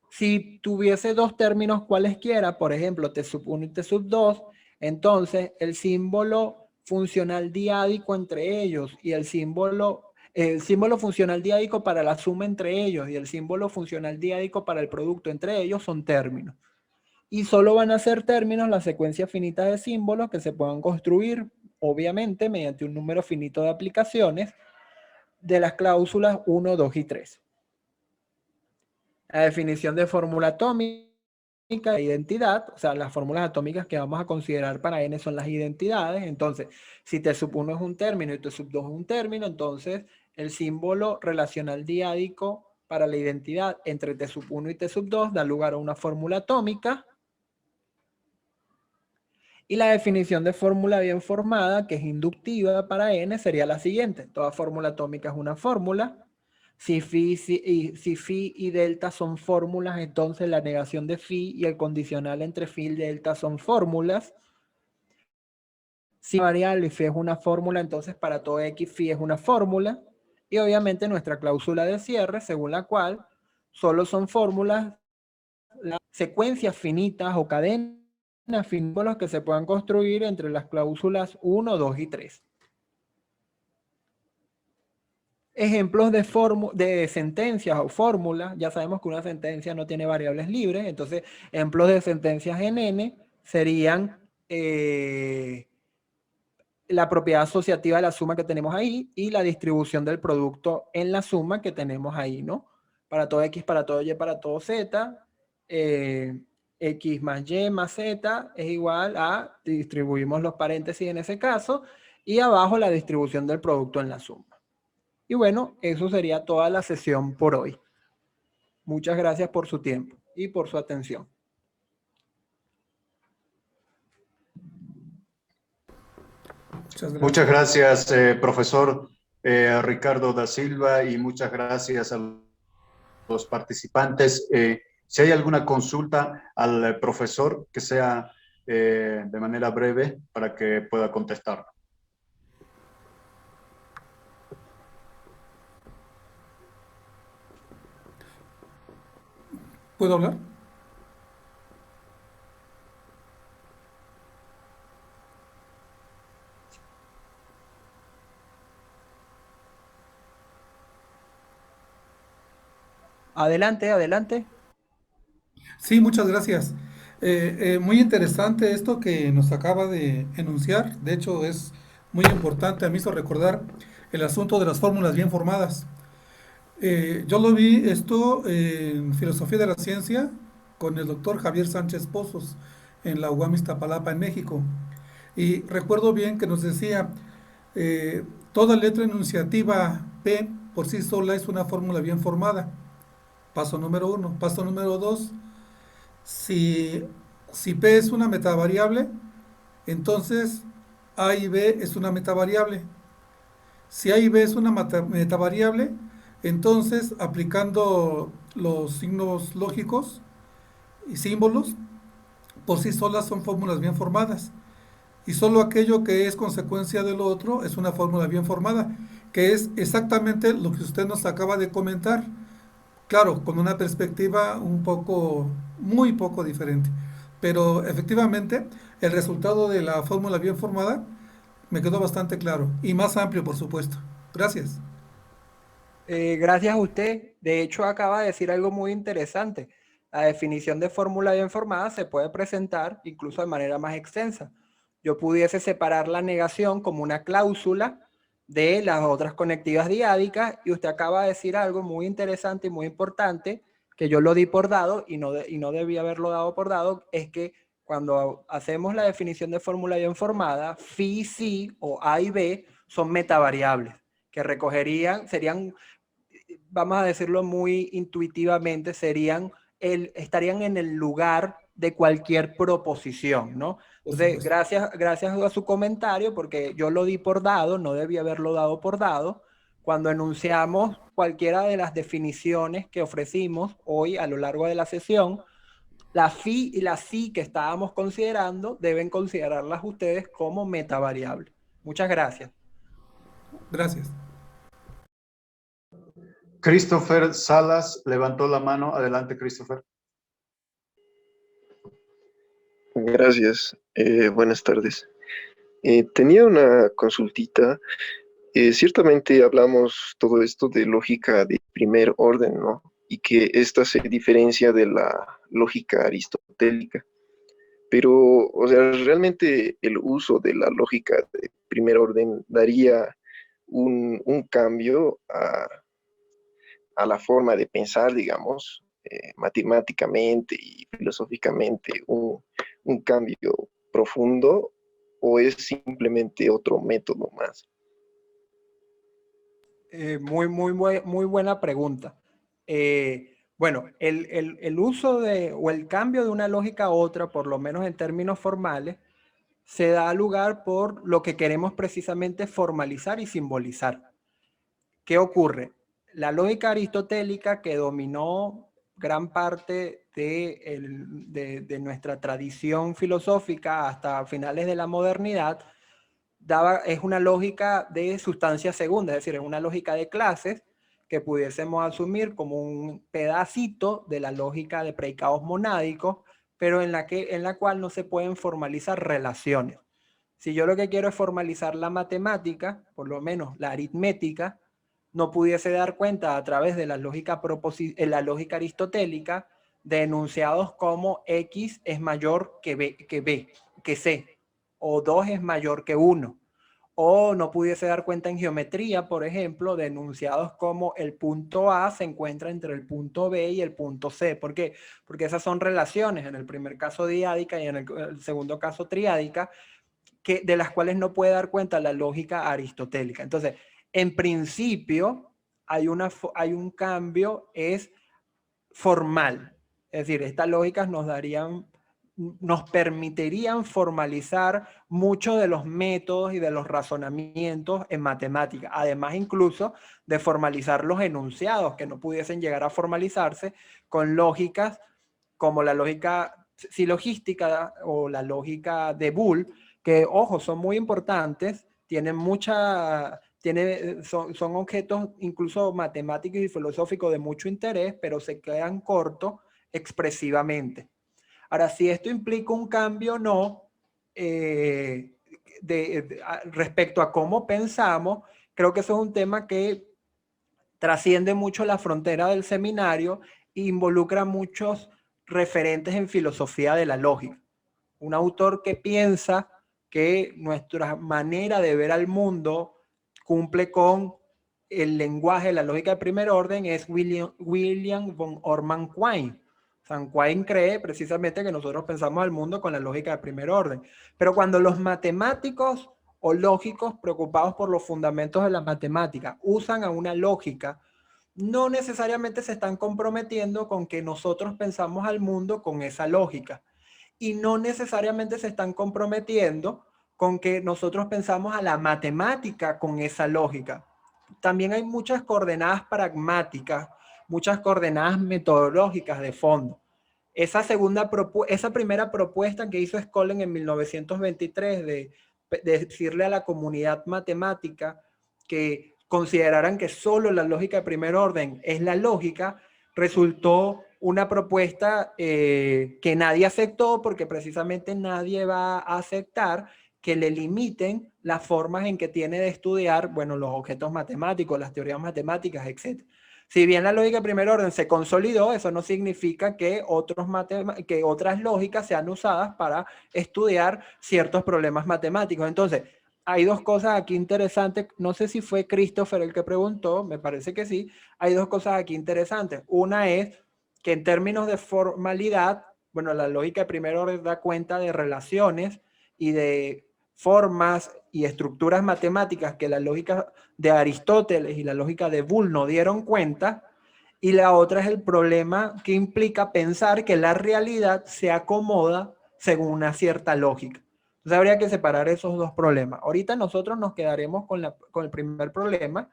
Si tuviese dos términos cualesquiera, por ejemplo, t sub 1 y t sub 2, entonces el símbolo funcional diádico entre ellos y el símbolo funcional diádico para la suma entre ellos y el símbolo funcional diádico para el producto entre ellos son términos. Y solo van a ser términos la secuencia finita de símbolos que se puedan construir, obviamente, mediante un número finito de aplicaciones de las cláusulas 1, 2 y 3. La definición de fórmula atómica de identidad, o sea, las fórmulas atómicas que vamos a considerar para N son las identidades. Entonces, si T sub 1 es un término y T sub 2 es un término, entonces el símbolo relacional diádico para la identidad entre T sub 1 y T sub 2 da lugar a una fórmula atómica. Y la definición de fórmula bien formada, que es inductiva para N, sería la siguiente. Toda fórmula atómica es una fórmula. Si phi y delta son fórmulas, entonces la negación de phi y el condicional entre phi y delta son fórmulas. Si variable phi es una fórmula, entonces para todo x phi es una fórmula. Y obviamente nuestra cláusula de cierre, según la cual solo son fórmulas las secuencias finitas o cadenas símbolos que se puedan construir entre las cláusulas 1, 2 y 3. Ejemplos de sentencias o fórmulas. Ya sabemos que una sentencia no tiene variables libres. Entonces, ejemplos de sentencias en N serían la propiedad asociativa de la suma que tenemos ahí y la distribución del producto en la suma que tenemos ahí, ¿no? Para todo X, para todo Y, para todo Z. X más Y más Z es igual a, distribuimos los paréntesis en ese caso, y abajo la distribución del producto en la suma. Y bueno, eso sería toda la sesión por hoy. Muchas gracias por su tiempo y por su atención. Muchas gracias, profesor Ricardo da Silva, y muchas gracias a los participantes. Si hay alguna consulta al profesor, que sea de manera breve para que pueda contestar. ¿Puedo hablar? Adelante, adelante. Sí, muchas gracias. Muy interesante esto que nos acaba de enunciar. De hecho, es muy importante. Me hizo recordar el asunto de las fórmulas bien formadas. Yo lo vi esto en Filosofía de la Ciencia con el doctor Javier Sánchez Pozos en la UAM Iztapalapa, en México. Y recuerdo bien que nos decía, eh, toda letra enunciativa P por sí sola es una fórmula bien formada. Paso número 1. Paso número 2. Si P es una metavariable, entonces A y B es una metavariable. Si A y B es una metavariable, entonces aplicando los signos lógicos y símbolos, por sí solas son fórmulas bien formadas. Y solo aquello que es consecuencia de lo otro es una fórmula bien formada, que es exactamente lo que usted nos acaba de comentar. Claro, con una perspectiva muy poco diferente. Pero efectivamente, el resultado de la fórmula bien formada me quedó bastante claro y más amplio, por supuesto. Gracias. Gracias a usted. De hecho, acaba de decir algo muy interesante. La definición de fórmula bien formada se puede presentar incluso de manera más extensa. Yo pudiese separar la negación como una cláusula de las otras conectivas diádicas, y usted acaba de decir algo muy interesante y muy importante que yo lo di por dado y no debía haberlo dado por dado, es que cuando hacemos la definición de fórmula bien formada, phi, si o a y b son metavariables que serían, vamos a decirlo muy intuitivamente, serían estarían en el lugar de cualquier proposición, ¿no? Entonces, gracias a su comentario, porque yo lo di por dado, no debí haberlo dado por dado, cuando enunciamos cualquiera de las definiciones que ofrecimos hoy a lo largo de la sesión. La phi y la psi que estábamos considerando deben considerarlas ustedes como metavariables. Muchas gracias. Gracias. Christopher Salas levantó la mano. Adelante, Christopher. Gracias. Buenas tardes. Tenía una consultita. Ciertamente hablamos todo esto de lógica de primer orden, ¿no? Y que esta se diferencia de la lógica aristotélica. Pero, o sea, realmente el uso de la lógica de primer orden daría un cambio a la forma de pensar, digamos, matemáticamente y filosóficamente, un cambio profundo, o es simplemente otro método más. Muy buena pregunta. Bueno, el uso o el cambio de una lógica a otra, por lo menos en términos formales, se da lugar por lo que queremos precisamente formalizar y simbolizar. ¿Qué ocurre? La lógica aristotélica, que dominó gran parte de nuestra tradición filosófica hasta finales de la modernidad, es una lógica de sustancia segunda, es decir, es una lógica de clases que pudiésemos asumir como un pedacito de la lógica de predicados monádicos, pero en la cual no se pueden formalizar relaciones. Si yo lo que quiero es formalizar la matemática, por lo menos la aritmética, no pudiese dar cuenta a través de la lógica aristotélica de enunciados como X es mayor que C, o 2 es mayor que 1. O no pudiese dar cuenta en geometría, por ejemplo, de enunciados como el punto A se encuentra entre el punto B y el punto C. ¿Por qué? Porque esas son relaciones, en el primer caso diádica y en el segundo caso triádica, de las cuales no puede dar cuenta la lógica aristotélica. Entonces, en principio, hay un cambio, es formal. Es decir, estas lógicas nos permitirían formalizar muchos de los métodos y de los razonamientos en matemática, además incluso de formalizar los enunciados que no pudiesen llegar a formalizarse con lógicas como la lógica silogística o la lógica de Boole, que, ojo, son muy importantes, son objetos incluso matemáticos y filosóficos de mucho interés, pero se quedan cortos expresivamente. Ahora, si esto implica un cambio o no, respecto a cómo pensamos, creo que eso es un tema que trasciende mucho la frontera del seminario e involucra muchos referentes en filosofía de la lógica. Un autor que piensa que nuestra manera de ver al mundo cumple con el lenguaje de la lógica de primer orden es William von Orman Quine. Quine cree precisamente que nosotros pensamos al mundo con la lógica de primer orden. Pero cuando los matemáticos o lógicos preocupados por los fundamentos de la matemática usan a una lógica, no necesariamente se están comprometiendo con que nosotros pensamos al mundo con esa lógica. Y no necesariamente se están comprometiendo con que nosotros pensamos a la matemática con esa lógica. También hay muchas coordenadas pragmáticas, muchas coordenadas metodológicas de fondo. Esa primera propuesta que hizo Skolem en 1923 de decirle a la comunidad matemática que consideraran que solo la lógica de primer orden es la lógica, resultó una propuesta que nadie aceptó, porque precisamente nadie va a aceptar que le limiten las formas en que tiene de estudiar, bueno, los objetos matemáticos, las teorías matemáticas, etc. Si bien la lógica de primer orden se consolidó, eso no significa que otras lógicas sean usadas para estudiar ciertos problemas matemáticos. Entonces, hay dos cosas aquí interesantes. No sé si fue Christopher el que preguntó, me parece que sí. Hay dos cosas aquí interesantes. Una es que en términos de formalidad, bueno, la lógica de primer orden da cuenta de relaciones y de formas y estructuras matemáticas que la lógica de Aristóteles y la lógica de Boole no dieron cuenta. y la otra es el problema que implica pensar que la realidad se acomoda según una cierta lógica. Entonces habría que separar esos dos problemas. Ahorita nosotros nos quedaremos con el primer problema,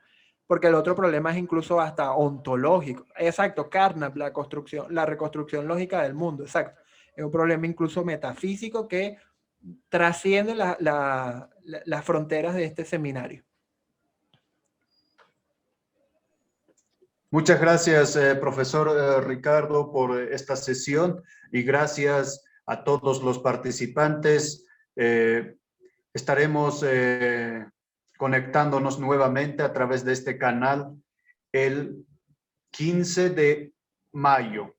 porque el otro problema es incluso hasta ontológico. Exacto, Carnap, la reconstrucción lógica del mundo, exacto. Es un problema incluso metafísico que trasciende las fronteras de este seminario. Muchas gracias, profesor Ricardo, por esta sesión y gracias a todos los participantes. Estaremos conectándonos nuevamente a través de este canal el 15 de mayo.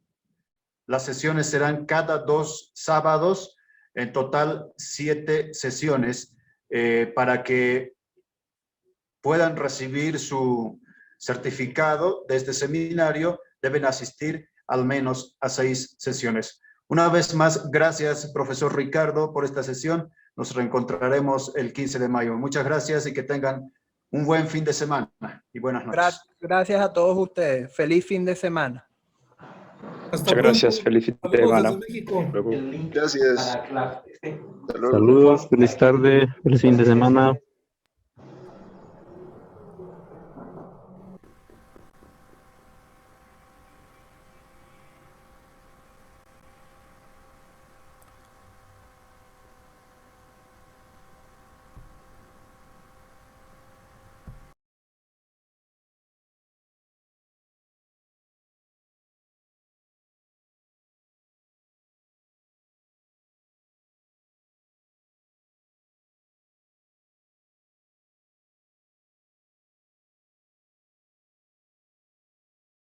Las sesiones serán cada 2 sábados, en total 7 sesiones, para que puedan recibir su certificado de este seminario. Deben asistir al menos a 6 sesiones. Una vez más, gracias, profesor Ricardo, por esta sesión. Nos reencontraremos el 15 de mayo. Muchas gracias y que tengan un buen fin de semana y buenas noches. Gracias a todos ustedes. Feliz fin de semana. Hasta Muchas gracias, pronto. feliz fin de Saludos semana. desde México. Luego. Gracias. Hasta luego. Saludos, feliz tarde, feliz fin de semana.